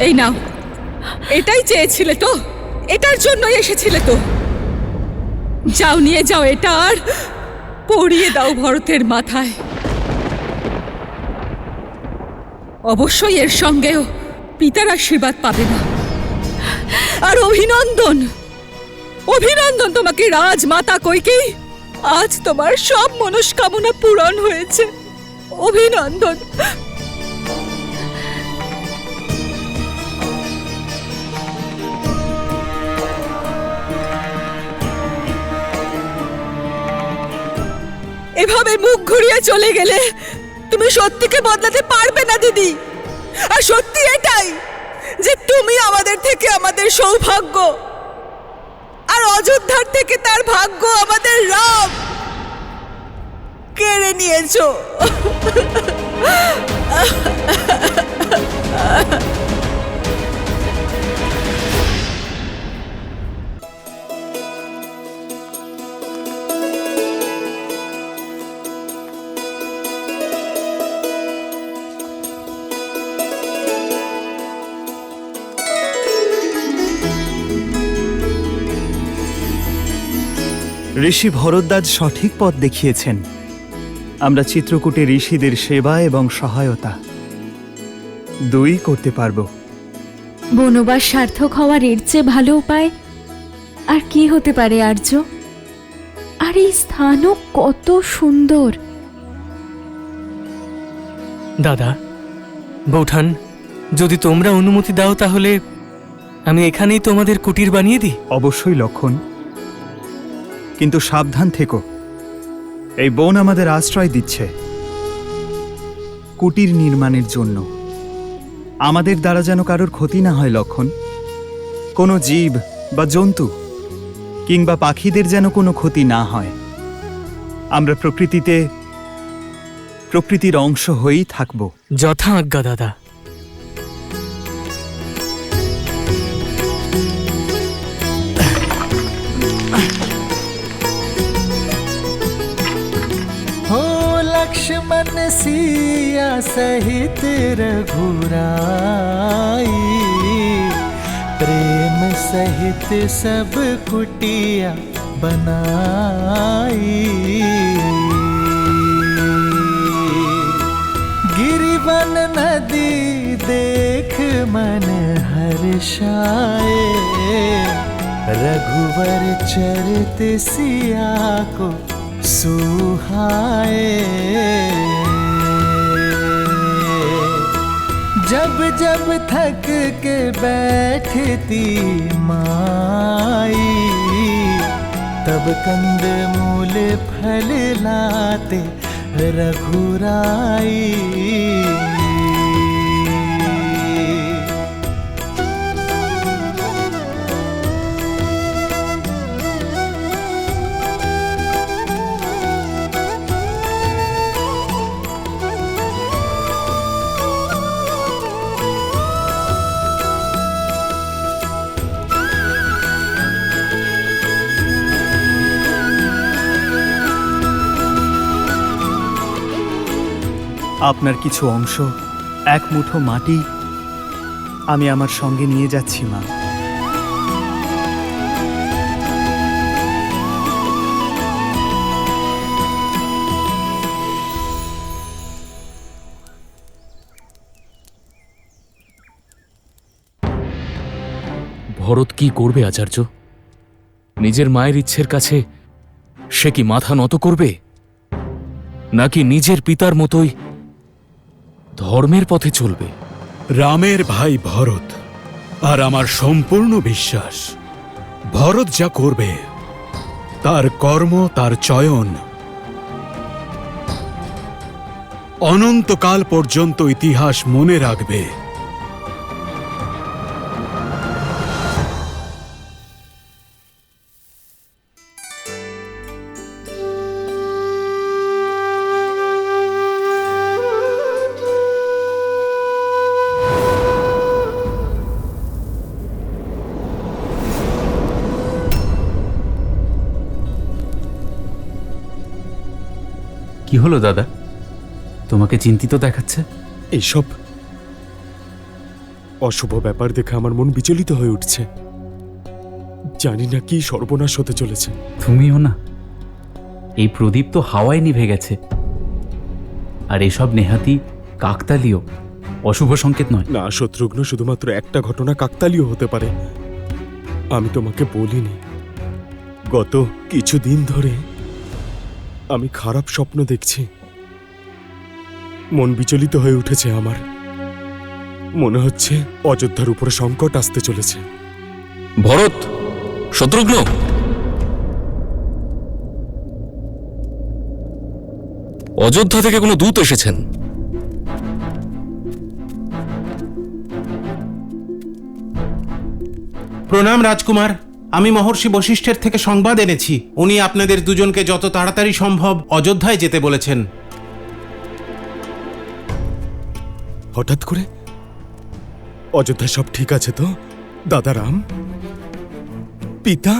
এই নাও, এটাই চেয়েছিলে তো, এটার জন্যই এসেছিলে তো। যাও, নিয়ে যাও এটা, আর পরিয়ে দাও ভরতের মাথায়। অবশ্যই এর সঙ্গেও পিতার আশীর্বাদ পাবে না। আর অভিনন্দন, অভিনন্দন তোমাকে রাজমাতা কইকেয়ী, আজ তোমার সব মনস্কামনা পূরণ হয়েছে। অভিনন্দন। এভাবে মুখ ঘুরিয়ে চলে গেলে তুমি সত্যিকে বদলাতে পারবে না দিদি। আর সত্যি এটাই যে তুমি আমাদের থেকে আমাদের সৌভাগ্য, আর অযোধ্যার থেকে তার ভাগ্য আমাদের রাম কেড়ে নিয়েছো। ঋষি ভরদ্বাজ সঠিক পথ দেখিয়েছেন। আমরা চিত্রকূটে ঋষিদের সেবা এবং সহায়তা দুই করতে পারব। বনবাস সার্থক হওয়ার এর চেয়ে ভালো উপায় আর কি হতে পারে আর্য? আর এই স্থানও কত সুন্দর। দাদা, বৌঠান, যদি তোমরা অনুমতি দাও তাহলে আমি এখানেই তোমাদের কুটির বানিয়ে দিই। অবশ্যই লক্ষণ, কিন্তু সাবধান থেকো। এই বন আমাদের আশ্রয় দিচ্ছে কুটির নির্মাণের জন্য। আমাদের দ্বারা যেন কারোর ক্ষতি না হয় লক্ষণ। কোনো জীব বা জন্তু কিংবা পাখিদের যেন কোনো ক্ষতি না হয়। আমরা প্রকৃতির অংশ হয়েই থাকব। যথা আজ্ঞা দাদা। हो लक्ष्मण सिया सहित रघुराई, प्रेम सहित सब कुटिया बनाई। गिरिवन नदी देख मन हर्षाए, रघुवर चरित सिया को सुहाए। जब जब थक के बैठती माई, तब कंद मूल फल लाते रघुराई। আপনার কিছু অংশ, এক মুঠো মাটি আমি আমার সঙ্গে নিয়ে যাচ্ছি মা। ভরত কি করবে আচার্য? নিজের মায়ের ইচ্ছের কাছে সে কি মাথা নত করবে, নাকি নিজের পিতার মতোই ধর্মের পথে চলবে? রামের ভাই ভরত, আর আমার সম্পূর্ণ বিশ্বাস ভরত যা করবে তার কর্ম, তার চয়ন অনন্তকাল পর্যন্ত ইতিহাস মনে রাখবে। কি হলো দাদা, তোমাকে চিন্তিত দেখাচ্ছে? এইসব অশুভ ব্যাপার দেখে আমার মন বিচলিত হয়ে উঠছে। জানি না কি সর্বনাশ হতে চলেছে। তুমিও না? এই প্রদীপ তো হাওয়ায় নিভে গেছে, আর এসব নেহাতি কাকতালীয়, অশুভ সংকেত নয়। না শত্রুঘ্ন, শুধুমাত্র একটা ঘটনা কাকতালীয় হতে পারে। আমি তোমাকে বলিনি, গত কিছুদিন ধরে আমি খারাপ স্বপ্ন দেখছি। মন বিচলিত হয়ে উঠেছে আমার। মনে হচ্ছে অযোধ্যার উপরে সংকট আসতে চলেছে। ভরত, শত্রুঘ্ন, অযোধ্যা থেকে কোনো দূত এসেছেন। প্রণাম রাজকুমার, আমি মহর্ষি বশিষ্ঠের থেকে সংবাদ এনেছি। উনি আপনাদের দুজনকে যত তাড়াতাড়ি সম্ভব অযোধ্যায় যেতে বলেছেন। হঠাৎ করে অযোধ্যা সব ঠিক আছে তো? দাদা রাম, পিতা,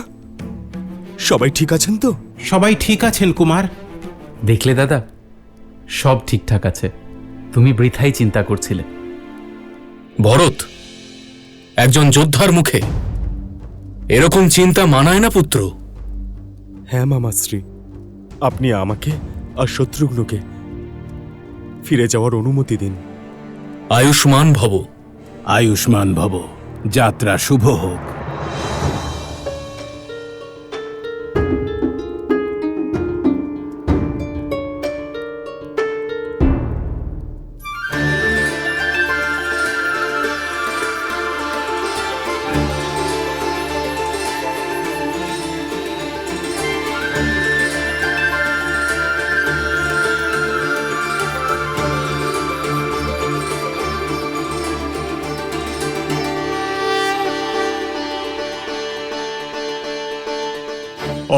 সবাই ঠিক আছেন তো? সবাই ঠিক আছেন কুমার। দেখলে দাদা, সব ঠিকঠাক আছে। তুমি বৃথাই চিন্তা করছিলে। ভরত, একজন যোদ্ধার মুখে এরকম চিন্তা মানায় না পুত্র। হ্যাঁ মামাশ্রী, আপনি আমাকে আর শত্রুঘ্নকে ফিরে যাওয়ার অনুমতি দিন। আয়ুষ্মান ভব। আয়ুষ্মান ভব। যাত্রা শুভ হোক।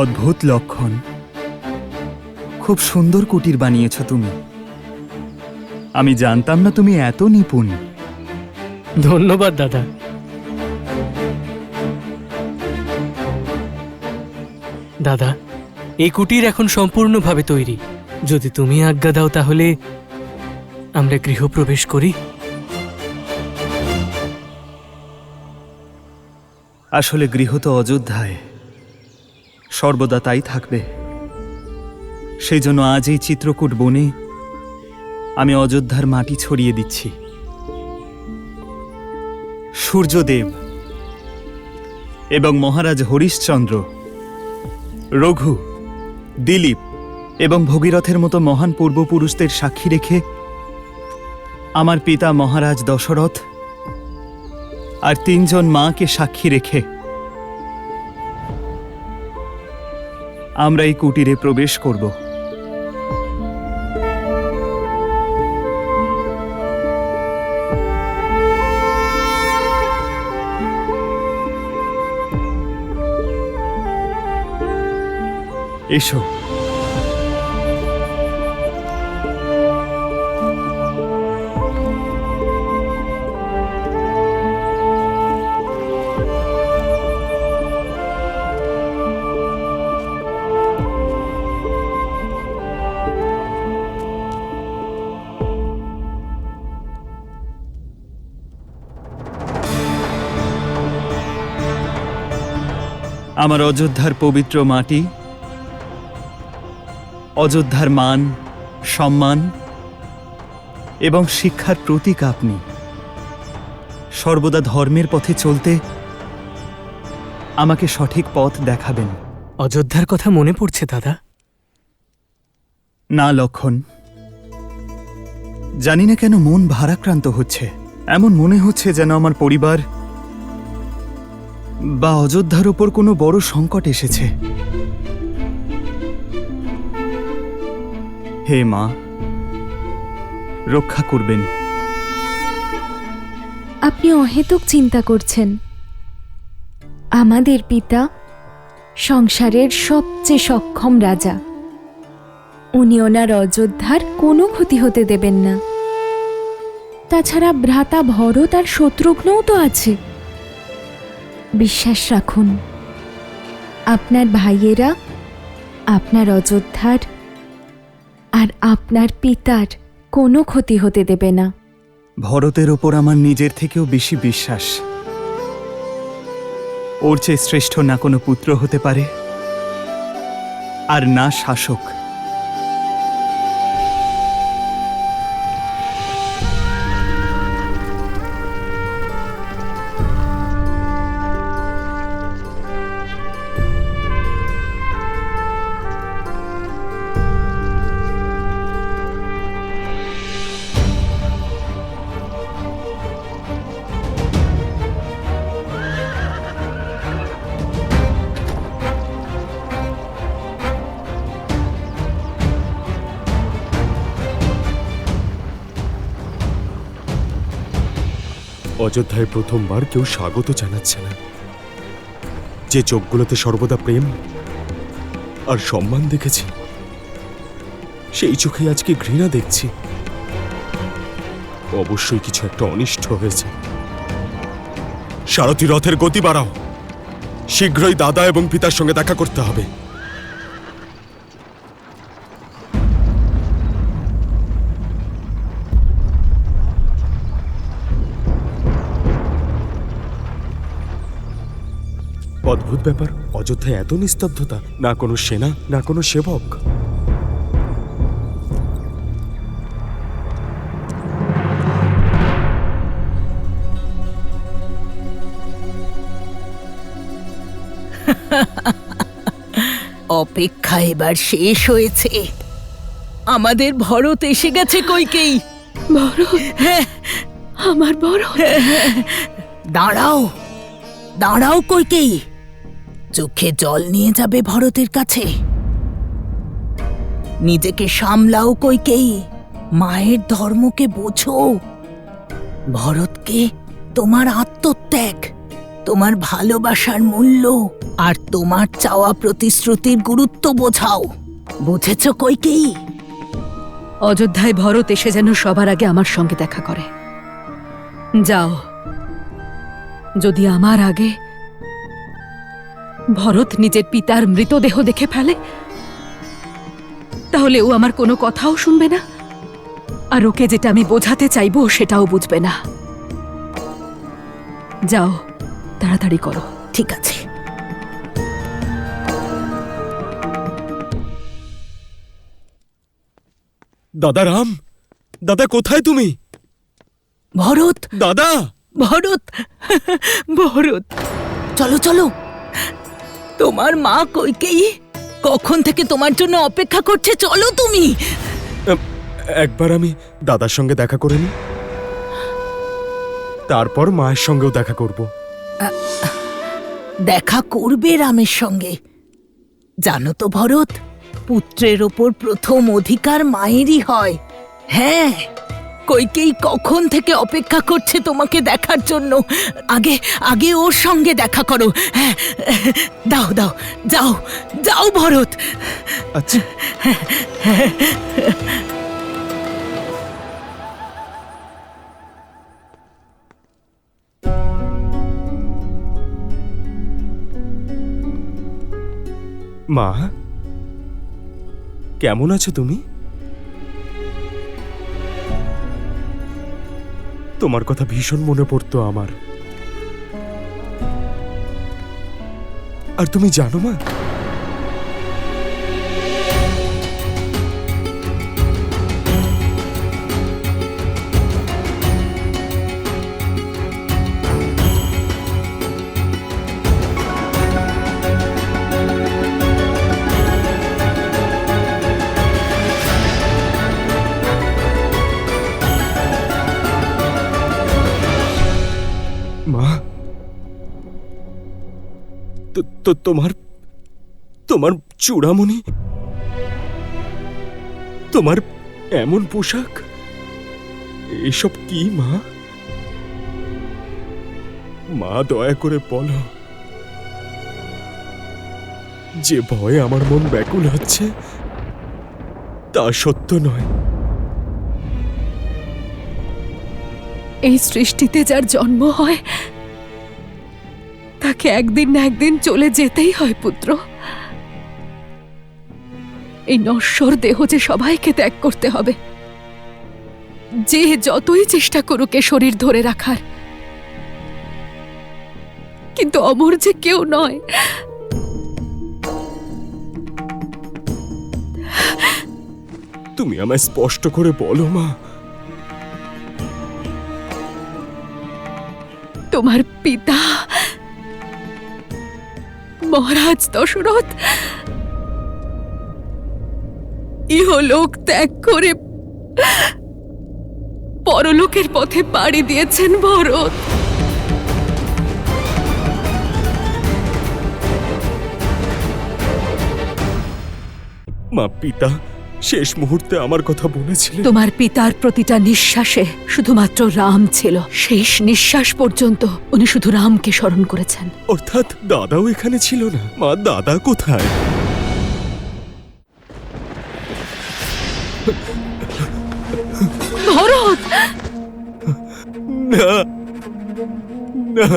অদ্ভুত লক্ষণ। খুব সুন্দর কুটির বানিয়েছ তুমি। আমি জানতাম না তুমি এত নিপুণ। ধন্যবাদ দাদা। দাদা, এই কুটির এখন সম্পূর্ণভাবে তৈরি। যদি তুমি আজ্ঞা দাও তাহলে আমরা গৃহপ্রবেশ করি। আসলে গৃহ তো অযোধ্যায়, সর্বদা তাই থাকবে। সেই জন্য আজ এই চিত্রকূট বনে আমি অযোধ্যার মাটি ছড়িয়ে দিচ্ছি। সূর্যদেব এবং মহারাজ হরিশ্চন্দ্র, রঘু, দিলীপ এবং ভগীরথের মতো মহান পূর্বপুরুষদের সাক্ষী রেখে আমার পিতা মহারাজ দশরথ আর 3 জন মাকে সাক্ষী রেখে আমরা এই কুটিরে প্রবেশ করব। এসো। আমার অযোধ্যার পবিত্র মাটি, অযোধ্যার মান, সম্মান এবং শিক্ষার প্রতীক আপনি। সর্বদা ধর্মের পথে চলতে আমাকে সঠিক পথ দেখাবেন। অযোধ্যার কথা মনে পড়ছে দাদা? না লক্ষণ, জানি না কেন মন ভারাক্রান্ত হচ্ছে। এমন মনে হচ্ছে যেন আমার পরিবার বা অযোধ্যার ওপর কোনো বড় সংকট এসেছে। হে মা, রক্ষা করবেন। আপনি অহেতুক চিন্তা করছেন। আমাদের পিতা সংসারের সবচেয়ে সক্ষম রাজা। উনি ওনার অযোধ্যার কোনো ক্ষতি হতে দেবেন না। তাছাড়া ভ্রাতা ভরত আর শত্রুঘ্নও তো আছে। বিশ্বাস রাখুন, আপনার ভাইয়েরা আপনার অযোধ্যার আর আপনার পিতার কোনো ক্ষতি হতে দেবে না। ভরতের ওপর আমার নিজের থেকেও বেশি বিশ্বাস। ওর চেয়ে শ্রেষ্ঠ না কোনো পুত্র হতে পারে, আর না শাসক। অযোধ্যায় প্রথমবার কেউ স্বাগত জানাচ্ছে না। যে চোখগুলোতে সর্বদা প্রেম আর সম্মান দেখেছি, সেই চোখে আজকে ঘৃণা দেখছি। অবশ্যই কিছু একটা অনিষ্ট হয়েছে। সারথি রথের গতি বাড়াও। শীঘ্রই দাদা এবং পিতার সঙ্গে দেখা করতে হবে। অদ্ভুত ব্যাপার, অযোধ্যায় এত নিস্তব্ধতা, না কোনো সেনা না কোনো সেবক। অপেক্ষা এবার শেষ হয়েছে। আমাদের ভরত এসে গেছে কইকেই। ভরত? হ্যাঁ, আমার ভরত। দাঁড়াও দাঁড়াও কইকেই, চোখে জল নিয়ে যাবে ভরতের কাছে। নিজেকে সামলাও কইকেই, মায়ের ধর্মকে বোঝো। ভরতকে তোমার আত্মত্যাগ, তোমার ভালোবাসার মূল্য আর তোমার চাওয়া প্রতিশ্রুতির গুরুত্ব বোঝাও। বুঝেছ কইকেই? অযোধ্যায় ভরত এসে যেন সবার আগে আমার সঙ্গে দেখা করে। যাও, যদি আমার আগে ভরত নিজের পিতার মৃতদেহ দেখে ফেলে, তাহলে ও আমার কোনো কথাও শুনবে না, আর ওকে যেটা আমি বোঝাতে চাইবো সেটাও বুঝবে না। যাও, তাড়াতাড়ি করো। ঠিক আছে। দাদা রাম, দাদা কোথায় তুমি? ভরত, দাদা, ভরত, ভরত, চলো চলো। তোমার মা কইকেই কখন থেকে তোমার জন্য অপেক্ষা করছে, চলো তুমি। একবার আমি দাদার সঙ্গে দেখা করে নি, তারপর মায়ের সঙ্গেও দেখা করব। দেখা করবে রামের সঙ্গে। জানো তো ভরত, পুত্রের ওপর প্রথম অধিকার মায়েরই হয়। হ্যাঁ, কইকেই কখন থেকে অপেক্ষা করছে তোমাকে দেখার জন্য। আগে আগে ওর সঙ্গে দেখা করো। হ্যাঁ, দাও দাও, যাও যাও ভরত। আচ্ছা। মা, কেমন আছো তুমি? তোমার কথা ভীষণ মনে পড়তো আমার। আর তুমি জানো মা, মা, তো তোমার তোমার চূড়ামণি, তোমার এমন পোশাক, এসব কি মা? মা দয়া করে বলো, যে ভয়ে আমার মন ব্যাকুল হচ্ছে তা সত্য নয়। এই সৃষ্টিতে যার জন্ম হয় তাকে একদিন না একদিন চলে যেতেই হয় পুত্র। এই নশ্বর দেহ যে সবাইকে ত্যাগ করতে হবে, যে যতই চেষ্টা করুক এ শরীর ধরে রাখার, কিন্তু অমর যে কেউ নয়। তুমি আমায় স্পষ্ট করে বলো মা। তোমার পিতা মহারাজ দশরথ ইহলোক ত্যাগ করে পরলোকের পথে পাড়ি দিয়েছেন ভরত। মা, পিতা শেষ মুহূর্তে আমার কথা বলেছিলেন। তোমার পিতার প্রতিটা নিঃশ্বাসে শুধুমাত্র রাম ছিল। শেষ নিঃশ্বাস পর্যন্ত উনি শুধু রামকে স্মরণ করেছেন। অর্থাৎ দাদাও এখানে ছিল না? মা, দাদা কোথায়? ভরত! না, না,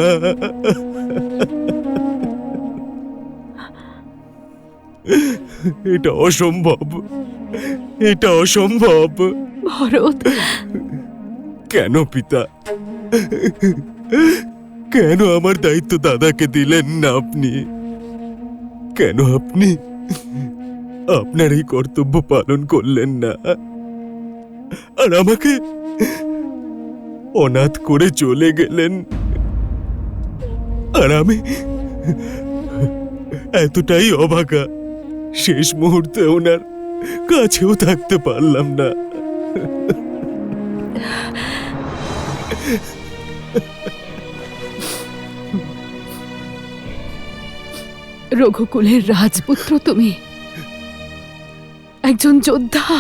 এটা অসম্ভব, এটা অসম্ভব। ভরত! কেন পিতা, কেন আমার দায়িত্ব দাদাকে দিলেন না আপনি? কেন আপনি আপনার এই কর্তব্য পালন করলেন না আর আমাকে অনাথ করে চলে গেলেন? আর আমি এতটাই অভাগা, শেষ মুহূর্তে ওনার কাছেও থাকতে পারলাম না। রঘুকুলের রাজপুত্র তুমি, একজন যোদ্ধা,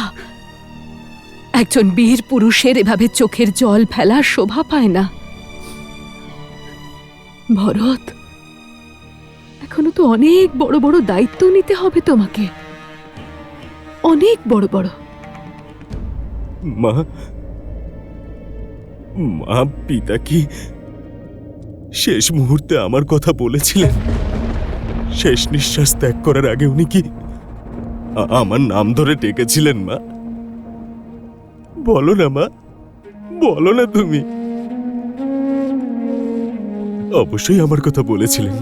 একজন বীর পুরুষের এভাবে চোখের জল ফেলা শোভা পায় না। ভরত, এখনো তো অনেক বড় বড় দায়িত্ব নিতে হবে তোমাকে, অনেক বড় বড়। মা, মা, পিতা কি শেষ মুহূর্তে আমার কথা বলেছিলেন? শেষ নিঃশ্বাস ত্যাগ করার আগে উনি কি আমার নাম ধরে ডেকেছিলেন? মা, বলো না মা, বলো না তুমি। অবশ্যই আমার কথা বলেছিলেন।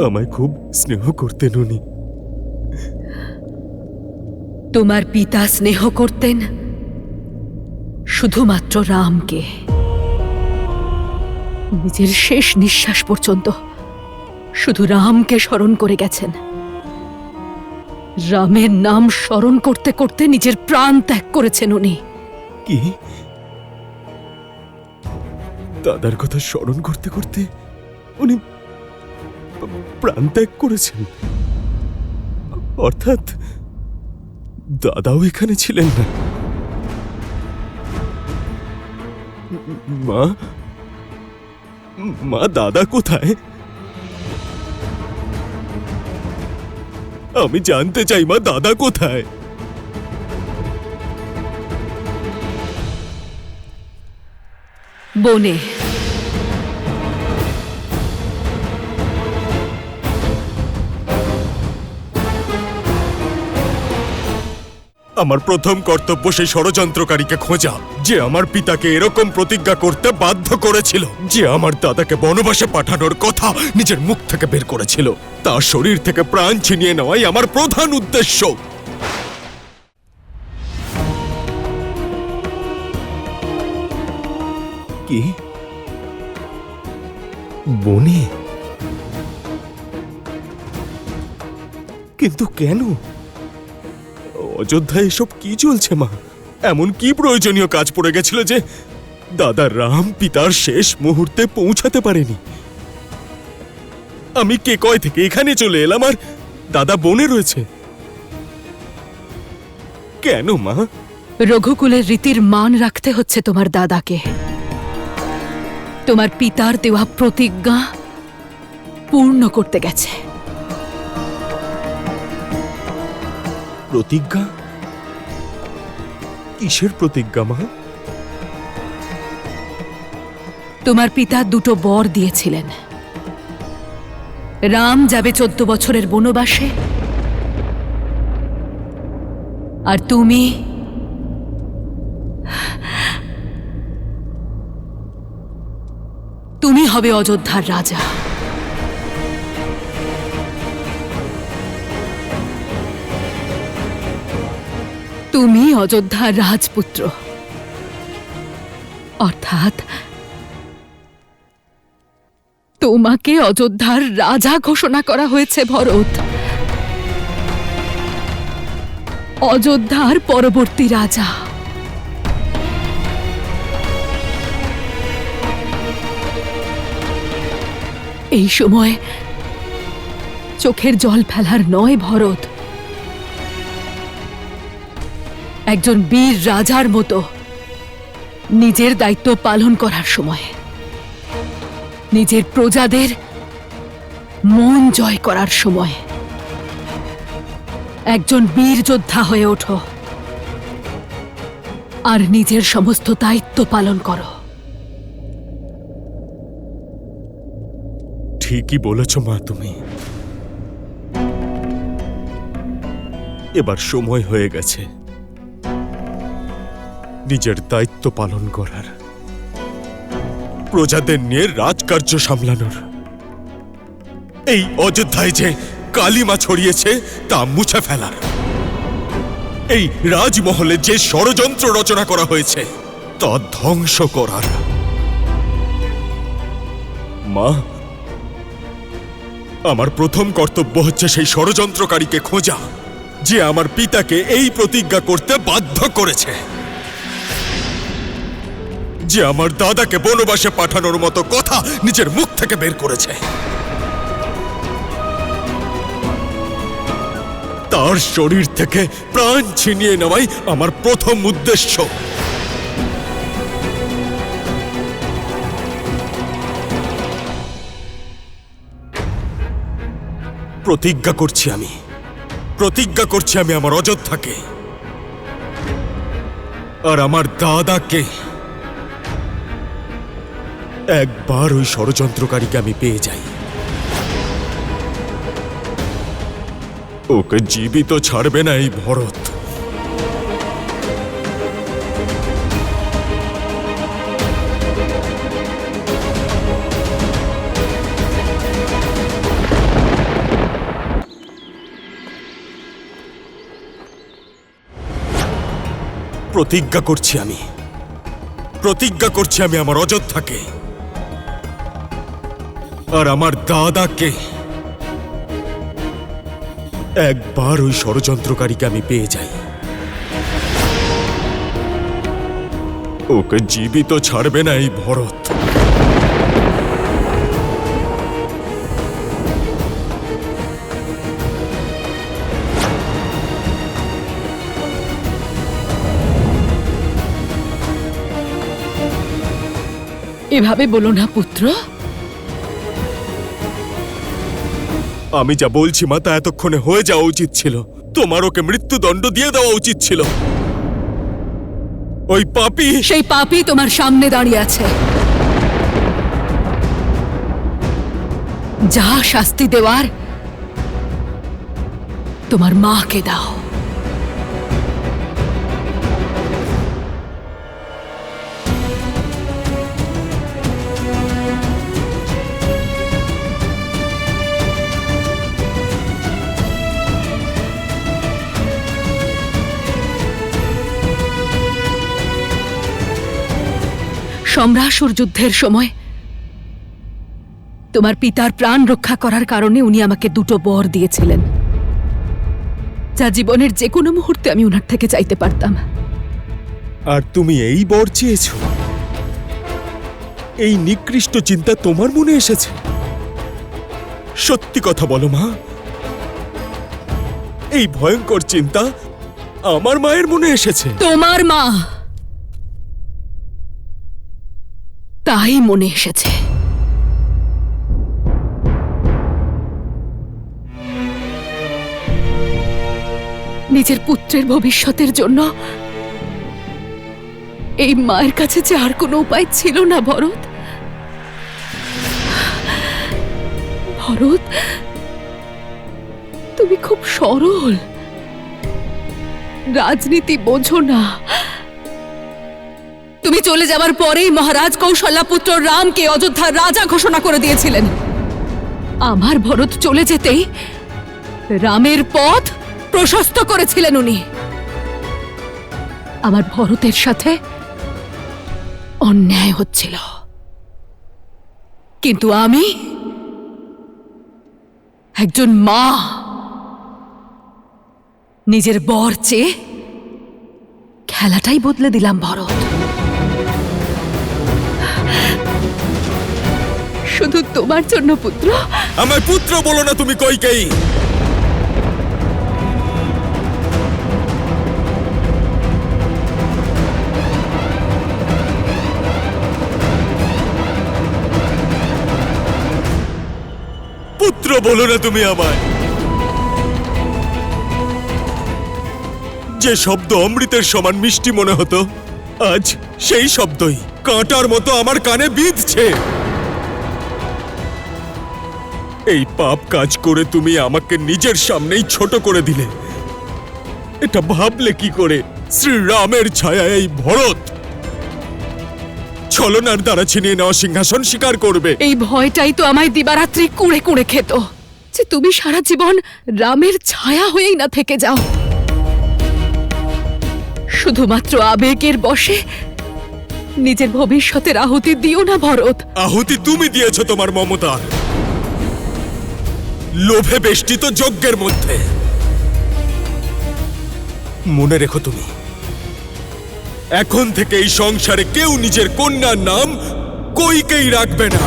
আমায় খুব স্নেহ করতেন উনি। তোমার পিতা স্নেহ করতেন শুধুমাত্র রামকে। নিজের শেষ নিঃশ্বাস পর্যন্ত শুধু রামকে স্মরণ করে গেছেন। রামের নাম স্মরণ করতে করতে নিজের প্রাণ ত্যাগ করেছেন উনি। কি? দাদার কথা স্মরণ করতে করতে উনি প্রাণ ত্যাগ করেছেন? অর্থাৎ দাদাও এখানে ছিলেন না? মা, মা, দাদা কোথায়? আমি জানতে চাই মা, দাদা কোথায়? বনে। আমার প্রথম কর্তব্য সেই ষড়যন্ত্রকারীকে খোঁজা, যে আমার পিতাকে এরকম প্রতিজ্ঞা করতে বাধ্য করেছিল, যে আমার দাদাকে বনবাসে পাঠানোর কথা নিজের মুখ থেকে বের করেছিল। তার শরীর থেকে প্রাণ ছিনিয়ে নেওয়াই আমার প্রধান উদ্দেশ্য। কি বনে? কিন্তু কেন? অযোধ্যায় এসব কি চলছে মা? এমন কি প্রয়োজনীয় কাজ পড়ে গেছিল যে দাদা রাম পিতার শেষ মুহূর্তে পৌঁছাতে পারেনি? আমি কে কয় থেকে এখানে চলে এলাম, আর দাদা বনে রয়েছে। কেন মা? রঘুকুলের রীতির মান রাখতে হচ্ছে তোমার দাদাকে। তোমার পিতার দেওয়া প্রতিজ্ঞা পূর্ণ করতে গেছে। প্রতিজ্ঞা? কিসের প্রতিজ্ঞা মা? তোমার পিতা দুটো বর দিয়েছিলেন। রাম যাবে 14 বছরের বনবাসে, আর তুমি হবে অযোধ্যার রাজা। তুমি অযোধ্যার রাজপুত্র, অর্থাৎ তোমাকে অযোধ্যার রাজা ঘোষণা করা হয়েছে ভরত। অযোধ্যার পরবর্তী রাজা। এই সময় চোখের জল ফেলার নয় ভরত, একজন বীর রাজার মতো নিজের দায়িত্ব পালন করার সময়, নিজের প্রজাদের মন জয় করার সময় একজন বীর যোদ্ধা হয়ে ওঠো আর নিজের সমস্ত দায়িত্ব পালন করো। ঠিকই বলেছ মা তুমি। এবার সময় হয়ে গেছে নিজের দায়িত্ব পালন করার, প্রজাদের নিয়ে রাজকার্য সামলানোর। এই অযোধ্যায় যে কালিমা ছড়িয়েছে তা মুছে ফেলার, এই রাজমহলে যে ষড়যন্ত্র রচনা করা হয়েছে তা ধ্বংস করার। মা, আমার প্রথম কর্তব্য হচ্ছে সেই ষড়যন্ত্রকারীকে খোঁজা, যে আমার পিতাকে এই প্রতিজ্ঞা করতে বাধ্য করেছে, যে আমার দাদাকে বনবাসে পাঠানোর মতো কথা নিজের মুখ থেকে বের করেছে। তার শরীর থেকে প্রাণ ছিনিয়ে নেওয়াই আমার প্রথম উদ্দেশ্য। প্রতিজ্ঞা করছি আমি আমার অযোধ্যাকে আর আমার দাদাকে, একবার ওই ষড়যন্ত্রকারীকে আমি পেয়ে যাই, ওকে জীবিত ছাড়বে না এই ভরত। প্রতিজ্ঞা করছি আমি আমার অযোধ্যাকে আর আমার দাদাকে, একবার ওই ষড়যন্ত্রকারীকে আমি পেয়ে যাই, ওকে জীবিত ছাড়বে না এই ভরত। এভাবে বলো না পুত্র। আমি যা বলছি মা তা এতক্ষণে হয়ে যাওয়া উচিত ছিল। তোমার ওকে মৃত্যুদণ্ড দিয়ে দেওয়া উচিত ছিল। ওই পাপী, সেই পাপী তোমার সামনে দাঁড়িয়ে আছে। যা শাস্তি দেওয়ার তোমার মাকে দাও। সম্রাসুর যুদ্ধের সময় তোমার পিতার প্রাণ রক্ষা করার কারণে উনি আমাকে 2টো বর দিয়েছিলেন, যা জীবনের যে কোনো মুহূর্তে আমি ওনার থেকে চাইতে পারতাম। আর তুমি এই বর চেয়েছো? এই নিকৃষ্ট চিন্তা তোমার মনে এসেছে? সত্যি কথা বলো মা, এই ভয়ঙ্কর চিন্তা আমার মায়ের মনে এসেছে? তোমার মা, তাই মনে এসেছে। নিজের পুত্রের ভবিষ্যতের জন্য এই মায়ের কাছে যে আর কোনো উপায় ছিল না ভরত। ভরত, তুমি খুব সরল, রাজনীতি বোঝো না। তুমি চলে যাবার পরেই মহারাজ কৌশল্যাপুত্র রামকে অযোধ্যার রাজা ঘোষণা করে দিয়েছিলেন। আমার ভরত চলে যেতেই রামের পথ প্রশস্ত করেছিলেন উনি। আমার ভরতের সাথে অন্যায় হচ্ছিল, কিন্তু আমি একজন মা নিজের বর চেয়ে খেলাটাই বদলে দিলাম ভরত। শুধু তোমার জন্য পুত্র। আমার পুত্র বলো না তুমি কইকেয়ী। পুত্র বলো না তুমি আমায়। যে শব্দ অমৃতের সমান মিষ্টি মনে হতো, আজ সেই শব্দই কাঁটার মতো আমার কানে বিঁধছে। এই পাপ কাজ করে তুমি আমাকে নিজের সামনেই ছোট করে দিলে। এটা ভাবলে কি করে শ্রীরামের ছায়া এই ভরত ছলনার দ্বারা ছিনিয়ে নেওয়া সিংহাসন স্বীকার করবে? এই ভয়টাই তো আমায় দিবারাত্রি কুড়ে কুড়ে খেত, যে তুমি সারা জীবন রামের ছায়া হয়েই না থেকে যাও। শুধুমাত্র আবেগের বশে নিজের ভবিষ্যতের আহুতি দিও না ভরত। আহুতি তুমি দিয়েছ তোমার মমতার লোভে বেষ্টিত যজ্ঞের মধ্যে। মনে রেখো তুমি, এখন থেকে এই সংসারে কেউ নিজের কন্যার নাম কইকেই রাখবে না।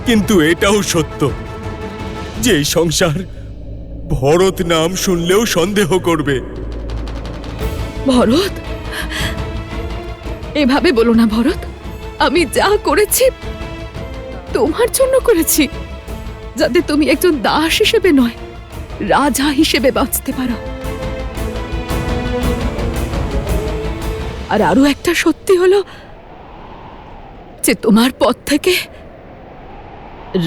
কিন্তু এটাও সত্য যে এই সংসার ভরত নাম শুনলেও সন্দেহ করবে। ভরত, এভাবে বলো না ভরত। আমি যা করেছি তোমার জন্য করেছি, যাতে তুমি একজন দাস হিসেবে নয়, রাজা হিসেবে বাঁচতে পারো। আর আরো একটা সত্যি হলো যে তোমার পথ থেকে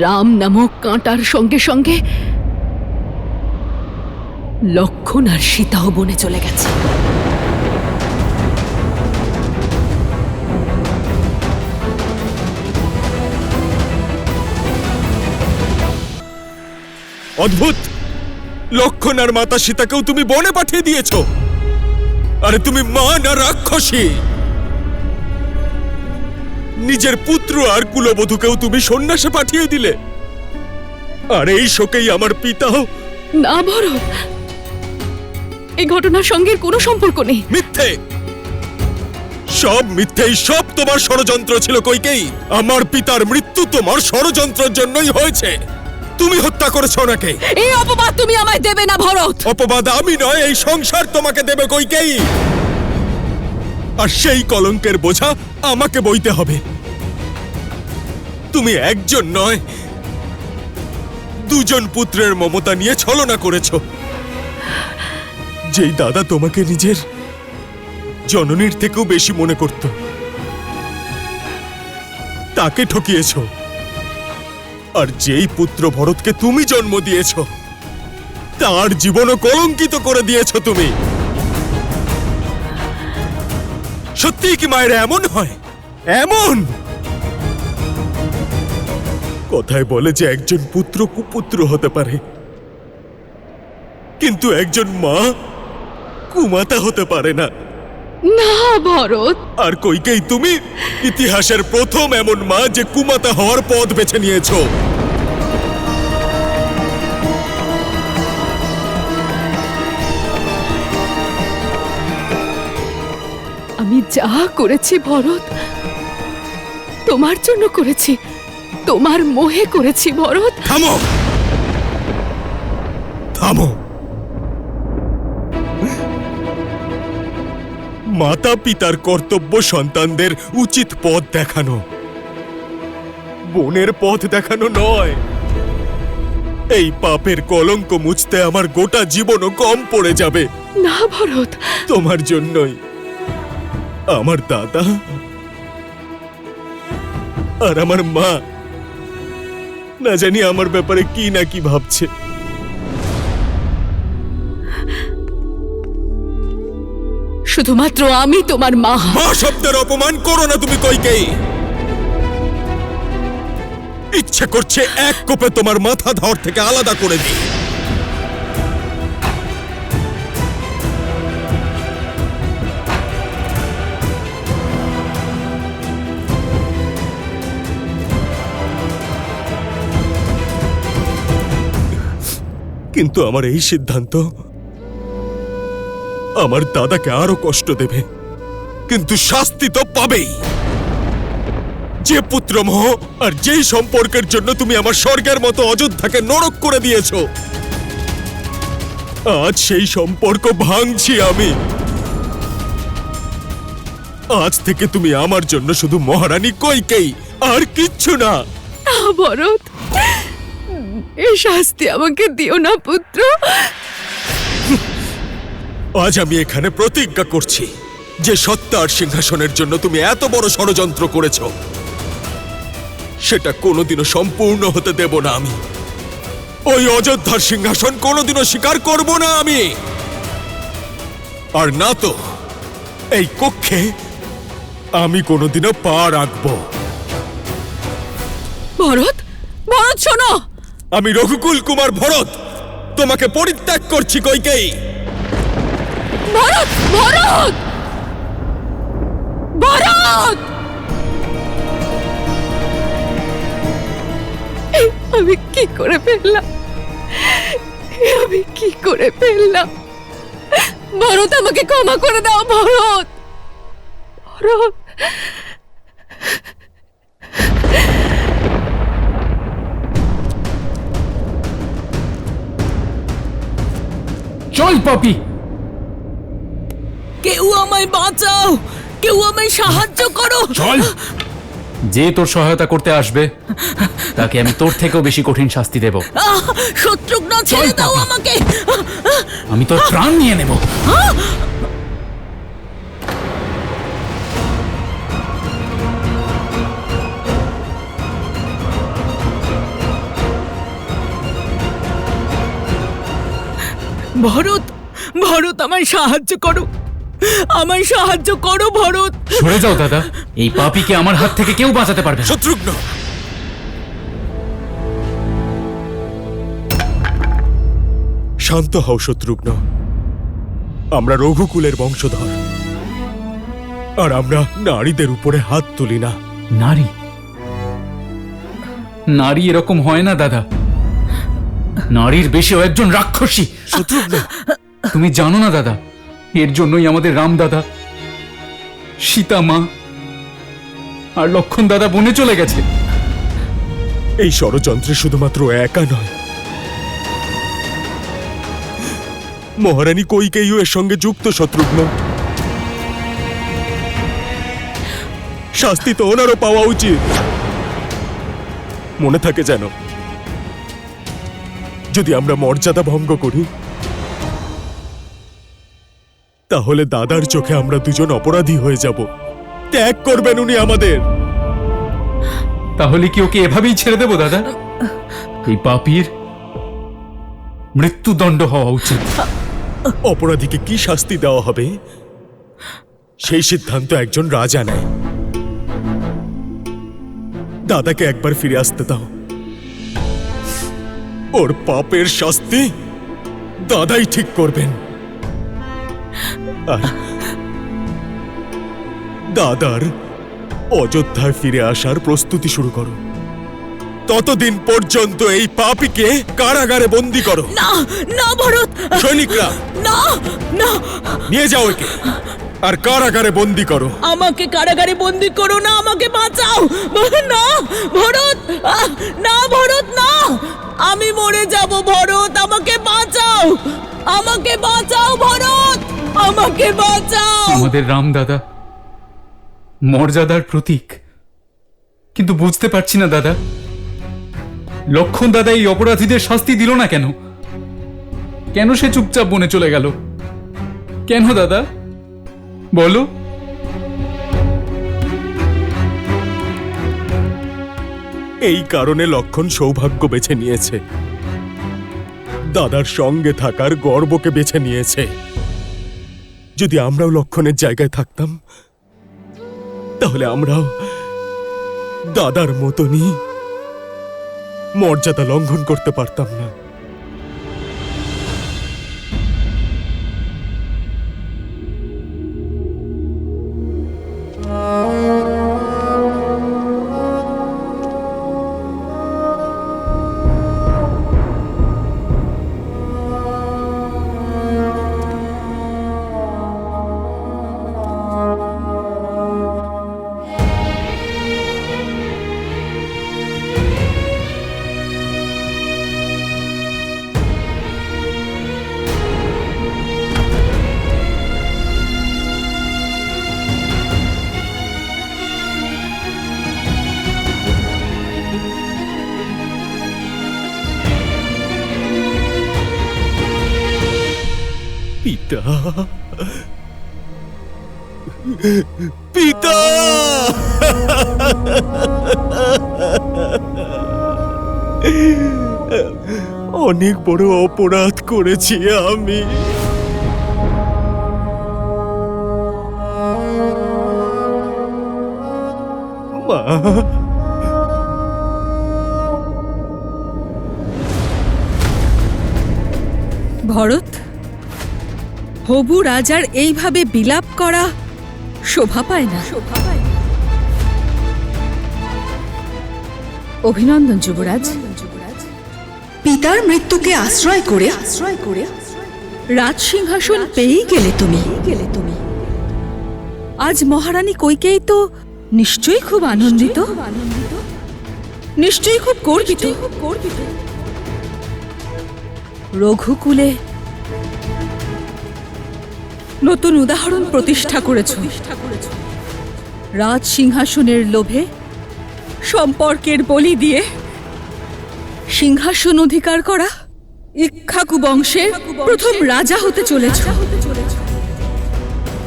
রাম নামক কাঁটার সঙ্গে সঙ্গে লক্ষণ আর সীতাও বনে চলে গেছে। অদ্ভুত! লক্ষণ আর মাতা সীতাকেও তুমি বনে পাঠিয়ে দিয়েছ। আরে তুমি মা না রাক্ষসী? নিজের পুত্র আর কুলবধূকেও তুমি সন্ন্যাসে পাঠিয়ে দিলে। আর এই শোকেই আমার পিতাও। না ভরত, এই ঘটনার সঙ্গে কোনো সম্পর্ক নেই। মিথ্যে, সব মিথ্যেই, সব তোমার ষড়যন্ত্র ছিল কইকেয়ী। আমার পিতার মৃত্যু তোমার ষড়যন্ত্রের জন্যই হয়েছে। তুমি হত্যা করেছ ওনাকে। এই অপবাদ তুমি আমায় দেবে না ভরত। অপবাদ আমি নয়, এই সংসার তোমাকে দেবে কইকেয়ী। আর সেই কলঙ্কের বোঝা আমাকে বইতে হবে। তুমি একজন নয়, দুজন পুত্রের মমতা নিয়ে ছলনা করেছ। যেই দাদা তোমাকে নিজের জননীর থেকেও বেশি মনে করত, তাকে ঠকিয়েছ। আর যেই পুত্র ভরতকে তুমি জন্ম দিয়েছ, তার জীবনও কলঙ্কিত করে দিয়েছ তুমি। সত্যি কি মায়েরা এমন হয়? এমন কথায় বলে যে একজন পুত্র কুপুত্র হতে পারে, কিন্তু একজন মা কুমাতা হতে পারে না। না ভরত, আর কইকেই তুমি ইতিহাসের প্রথম এমন মা যে কুমাতা হওয়ার পথ বেছে নিয়েছো। আমি যা করেছি ভরত তোমার জন্য করেছি, তোমার মোহে করেছি ভরত। থামো, থামো। মাতা পিতার কর্তব্য সন্তানদের উচিত পথ দেখানো, বোনের পথ দেখানো নয়। এই পাপের কলঙ্ক মুছতে আমার গোটা জীবনও কম পড়ে যাবে। না ভরত, তোমার জন্যই আমার দাদা আর আমার মা না জানি আমার ব্যাপারে কি না কি ভাবছে। শুধুমাত্র আমি তোমার মা। মা শব্দের অপমান করো না তুমি কইকেই। ইচ্ছে করছে এক কোপে তোমার মাথা ধর থেকে আলাদা করে দিই। কিন্তু আমার এই সিদ্ধান্ত আমার দাদাকে আরো কষ্ট দেবে, কিন্তু শাস্তি তো পাবেই। যে পুত্রমোহ আর যেই সম্পর্কের জন্য তুমি আমার স্বর্গের মতো অযোধ্যাকে নরক করে দিয়েছ, আজ সেই সম্পর্ক ভাঙছি আমি। আজ থেকে তুমি আমার জন্য শুধু মহারানী কইকেই, আর কিচ্ছু না। ভরত, এই শাস্তি আমাকে দিও না পুত্র। আজ আমি এখানে প্রতিজ্ঞা করছি যে সত্তার সিংহাসনের জন্য তুমি এত বড় ষড়যন্ত্র করেছ, সেটা কোনোদিনও সম্পূর্ণ হতে দেব না আমি। ওই অযোধ্যার সিংহাসন কোনোদিনও স্বীকার করব না আমি। আর না তো এই কক্ষে আমি কোনোদিনও পা রাখব। ভরত, ভরত শোনো। আমি রঘুকুল কুমার ভরত তোমাকে পরিত্যাগ করছি কইকেই। ভরত, ভরত, ভরত! আমি কি করে ফেললাম? আমি কি করে ফেললাম? ভরত, আমাকে ক্ষমা করে দাও ভরত। ভরত, চল পাপি। কেউ আমায় বাঁচাও, কেউ আমায় সাহায্য করো। চল। যে তোর সহায়তা করতে আসবে তাকে আমি তোর থেকেও বেশি কঠিন শাস্তি দেব। শত্রুঘ্ন, ছেড়ে দাও আমাকে। আমি তোর প্রাণ নিয়ে নেব। ভরত, ভরত আমায় সাহায্য করো, আমায় সাহায্য করো ভরত। সরে যাও দাদা, এই পাপীকে আমার হাত থেকে কেউ বাঁচাতে পারবে না। শত্রুঘ্ন, শান্ত হও শত্রুঘ্ন। আমরা রঘুকুলের বংশধর, আর আমরা নারীদের উপরে হাত তুলি না। নারী? নারী এরকম হয় না দাদা। নারীর বেশেও একজন রাক্ষসী। শত্রুঘ্ন, তুমি জানো না দাদা, এর জন্যই আমাদের রাম দাদা, সীতা মা আর লক্ষণ দাদা বনে চলে গেছে। এই ষড়যন্ত্রে শুধুমাত্র একা নয়, মহারানী কইকেইও এর সঙ্গে যুক্ত। শত্রুঘ্ন, শাস্তি তো ওনারও পাওয়া উচিত। মনে থাকে যেন, যদি আমরা মর্যাদা ভঙ্গ করি তাহলে দাদার চোখে আমরা দুজন অপরাধী হয়ে যাব। ত্যাগ করবেন উনি আমাদের। তাহলে কি ওকে এভাবেই ছেড়ে দেব দাদা? এই পাপীর মৃত্যুদণ্ড হওয়া উচিত। অপরাধীকে কি শাস্তি দেওয়া হবে সেই সিদ্ধান্ত একজন রাজা নেয়। দাদাকে একবার ফিরে আসতে দাও। ওর পাপের শাস্তি দাদাই ঠিক করবেন। আর দাদার অযোধ্যায় ফিরে আসার প্রস্তুতি শুরু করো। ততদিন পর্যন্ত এই পাপীকে কারাগারে বন্দী করো। না না ভরত, সৈনিকরা না না, নিয়ে যাও একে আর কারাগারে বন্দী করো। আমাকে কারাগারে বন্দী করো না, আমাকে বাঁচাও। না ভরত, না ভরত, না, আমি মরে যাব ভরত, আমাকে বাঁচাও, আমাকে বাঁচাও ভরত, আমাকে বাঁচাও। আমাদের রামদাদা মর্যাদার প্রতীক, কিন্তু বুঝতে পারছি না দাদা, লক্ষণ দাদা এই অপরাধীদের শাস্তি দিল না কেন? কেন সে চুপচাপ বনে চলে গেল? কেন দাদা বলো? এই কারণে লক্ষণ সৌভাগ্য বেছে নিয়েছে, দাদার সঙ্গে থাকার গর্বকে বেছে নিয়েছে। যদি আমরাও লক্ষণের জায়গায় থাকতাম তাহলে আমরাও দাদার মতনই মর্যাদা লঙ্ঘন করতে পারতাম না। পিতা, পিতা, অনেক বড় অপরাধ করেছি আমি। মা, ভরত, হবু রাজার এইভাবে বিলাপ করা শোভা পায় না। অভিনন্দন যুবরাজ। পিতার মৃত্যুকে আশ্রয় করে রাজ সিংহাসন পেয়েই গেলে তুমি। আজ মহারানী কইকেয়ী তো নিশ্চয়ই খুব আনন্দিত, নিশ্চয়ই খুব গর্বিত। রঘুকুলে নতুন উদাহরণ প্রতিষ্ঠা করেছ। রাজ সিংহাসনের লোভে সম্পর্কের বলি দিয়ে সিংহাসন অধিকার করা ইক্ষ্বাকু বংশের প্রথম রাজা হতে চলেছ।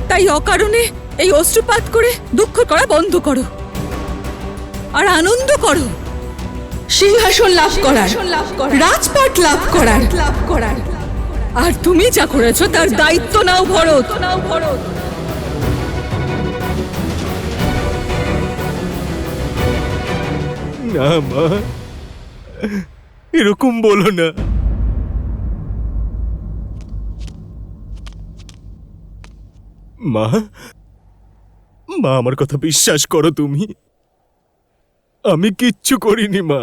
তাই অকারণে এই অশ্রুপাত করে দুঃখ করা বন্ধ করো আর আনন্দ করো সিংহাসন লাভ করার, রাজপাট লাভ করার। আর তুমি যা করেছো তার দায়িত্ব নাও ভরত। না মা, এরকম বলো না। মা, মা আমার কথা বিশ্বাস করো তুমি, আমি কিচ্ছু করিনি মা।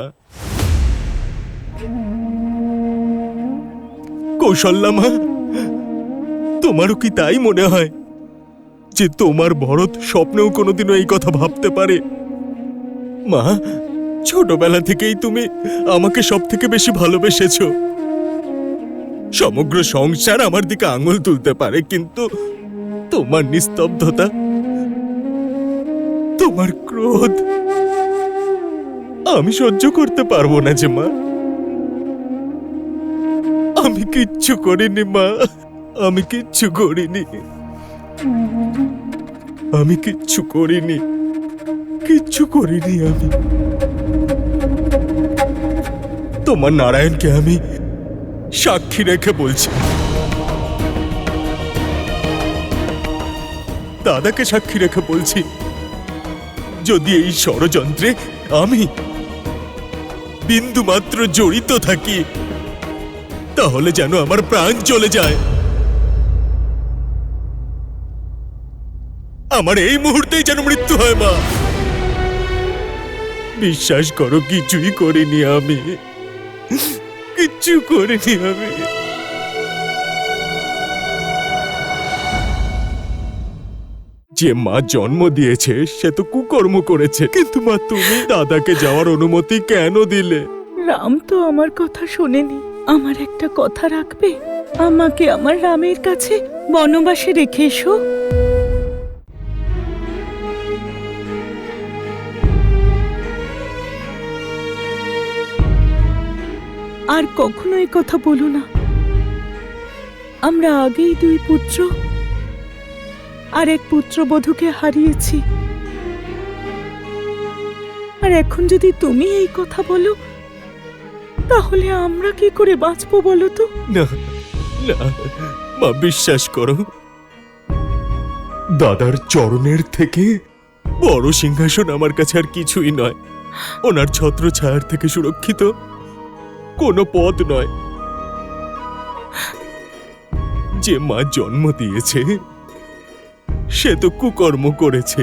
কৌশল্যা মা, তোমারও কি তাই মনে হয় যে তোমার ভরত স্বপ্নেও কোনোদিনও এই কথা ভাবতে পারে? মা, ছোটবেলা থেকেই তুমি আমাকে সব থেকে বেশি ভালোবেসেছো। সমগ্র সংসার আমার দিকে আঙুল তুলতে পারে, কিন্তু তোমার নিস্তব্ধতা, তোমার ক্রোধ আমি সহ্য করতে পারবো না যে মা। আমি কিচ্ছু করিনি মা, আমি কিচ্ছু করিনি, আমি কিচ্ছু করিনি, কিচ্ছু করিনি আমি। তোমার নারায়ণকে আমি সাক্ষী রেখে বলছি, দাদাকে সাক্ষী রেখে বলছি, যদি এই ষড়যন্ত্রে আমি বিন্দু মাত্র জড়িত থাকি তাহলে যেন আমার প্রাণ চলে যায়। আমার এই মুহূর্তেই যেন মৃত্যু হয় মা। বিশ্বাস করো কিছুই করিনি আমি, কিচ্ছু করিনি আমি। যে মা জন্ম দিয়েছে সে তো কুকর্ম করেছে, কিন্তু মা তুমি দাদাকে যাওয়ার অনুমতি কেন দিলে? রাম তো আমার কথা শোনেনি। আমার একটা কথা রাখবে? আমাকে আমার রামের কাছে বনবাসে রেখে এসো। আর কখনো এই কথা বলো না। আমরা আগেই 2 পুত্র আর 1 পুত্রবধূকে হারিয়েছি, আর এখন যদি তুমি এই কথা বলো তাহলে আমরা কি করে বাঁচবো বলো তো? না না মা, বিশ্বাস করো, দাদার চরণের থেকে বড় সিংহাসন আমার কাছে আর কিছুই নয়। ওনার ছত্র ছায়ার থেকে সুরক্ষিত কোনো পদ নয়। যে মা জন্ম দিয়েছে সে তো কুকর্ম করেছে,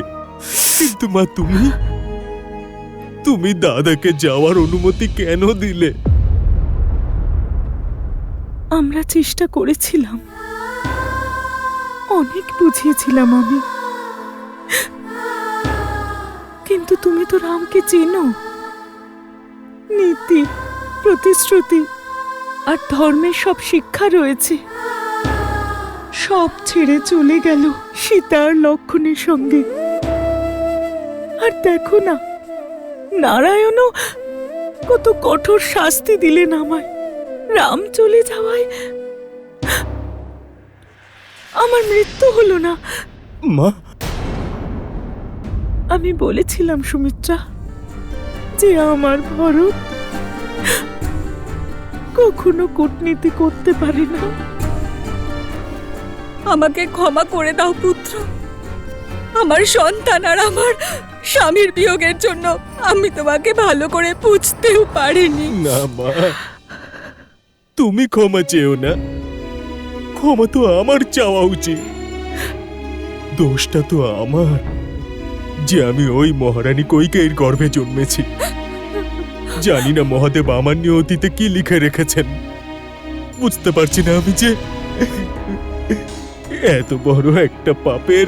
কিন্তু মা তুমি দাদাকে যাওয়ার অনুমতি কেন দিলে? আমরা চেষ্টা করেছিলাম, অনেক বুঝিয়েছিলাম আমি, কিন্তু তুমি তো রামকে চেনো। নীতি, প্রতিশ্রুতি আর ধর্মের সব শিক্ষা রয়েছে। সব ছেড়ে চলে গেল সীতা আর লক্ষণের সঙ্গে। আর দেখো না, নারায়ণও কত কঠোর শাস্তি দিলেন আমায়। রাম চলে যাওয়ায় আমার মৃত্যু হলো না। মা, আমি বলেছিলাম সুমিত্রা যে আমার ভরত কখনো কূটনীতি করতে পারে না। আমাকে ক্ষমা করে দাও পুত্র। আমার সন্তান আর আমার স্বামীর বিয়োগের জন্য আমি তোমাকে ভালো করে বুঝতেও পারিনি। না মা, তুমি ক্ষমা চেও না। ক্ষমা তো আমার চাওয়া উচিত। দোষটা তো আমার যে আমি ওই মহারানী কৈকেয়ীর গর্ভে জন্মেছি। জানি না মহাদেব আমার নিয়ে অতীতে কি লিখে রেখেছেন। বুঝতে পারছি না আমি যে এত বড় একটা পাপের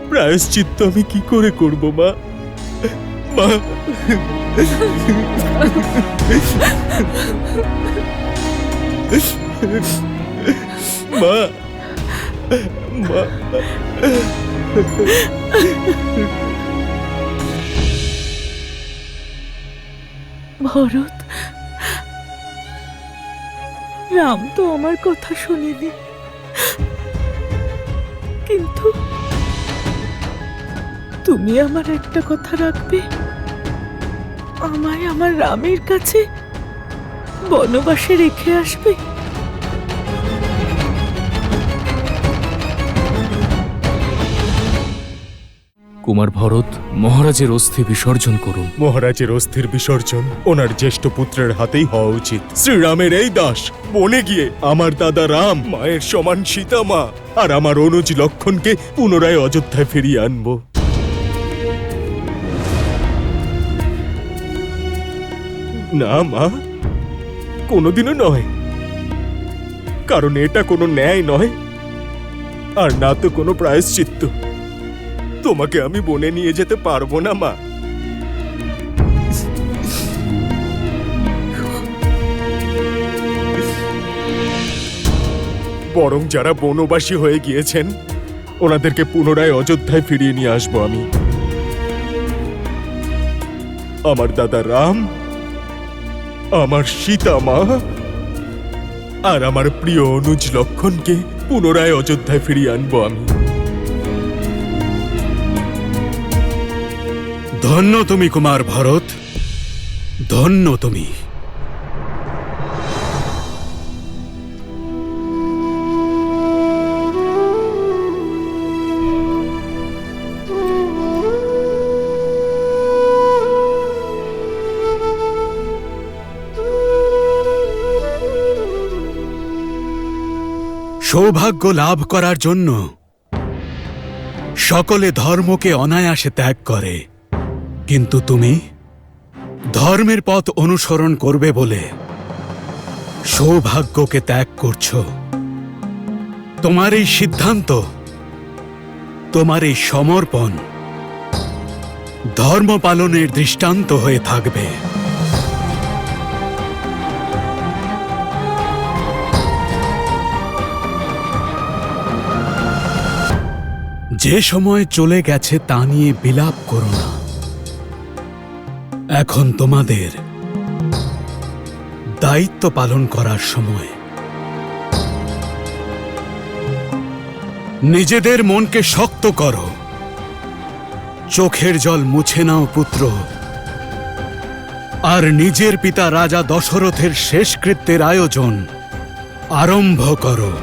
প্রায়শ্চিত্ত আমি কি করে করব মা। মা, মা, মা, ভরত, রাম তো আমার কথা শোনেনি, কিন্তু তুমি আমার একটা কথা রাখবে? আমায় আমার রামের কাছে বনবাসে রেখে আসবে? কুমার ভরত, মহারাজের অস্থি বিসর্জন করুন। মহারাজের অস্থির বিসর্জন ওনার জ্যেষ্ঠ পুত্রের হাতেই হওয়া উচিত। শ্রীরামের এই দাস বনে গিয়ে আমার দাদা রাম, মায়ের সমান সীতা মা আর আমার অনুজ লক্ষণকে পুনরায় অযোধ্যায় ফিরিয়ে আনবো। না মা, কোনোদিনও নয়, কারণ এটা কোনো ন্যায় নয় আর না তো কোনো প্রায়শ্চিত্ত। তোমাকে আমি বনে নিয়ে যেতে পারবো না মা। বরং যারা বনবাসী হয়ে গিয়েছেন ওনাদেরকে পুনরায় অযোধ্যায় ফিরিয়ে নিয়ে আসবো আমি। আমার দাদা রাম, আমার সীতা মা আর আমার প্রিয় অনুজ লক্ষণকে পুনরায় অযোধ্যায় ফিরিয়ে আনবো আমি। ধন্য তুমি কুমার ভরত, ধন্য তুমি। সৌভাগ্য লাভ করার জন্য সকলে ধর্মকে অনায়াসে ত্যাগ করে, কিন্তু তুমি ধর্মের পথ অনুসরণ করবে বলে সৌভাগ্যকে ত্যাগ করছো। তোমার এই সিদ্ধান্ত, তোমার এই সমর্পণ ধর্ম পালনের দৃষ্টান্ত হয়ে থাকবে। যে সময় চলে গেছে তা নিয়ে বিলাপ করো না। এখন তোমাদের দায়িত্ব পালন করার সময়। নিজেদের মনকে শক্ত করো, চোখের জল মুছে নাও পুত্র, আর নিজের পিতা রাজা দশরথের শেষকৃত্যের আয়োজন আরম্ভ করো।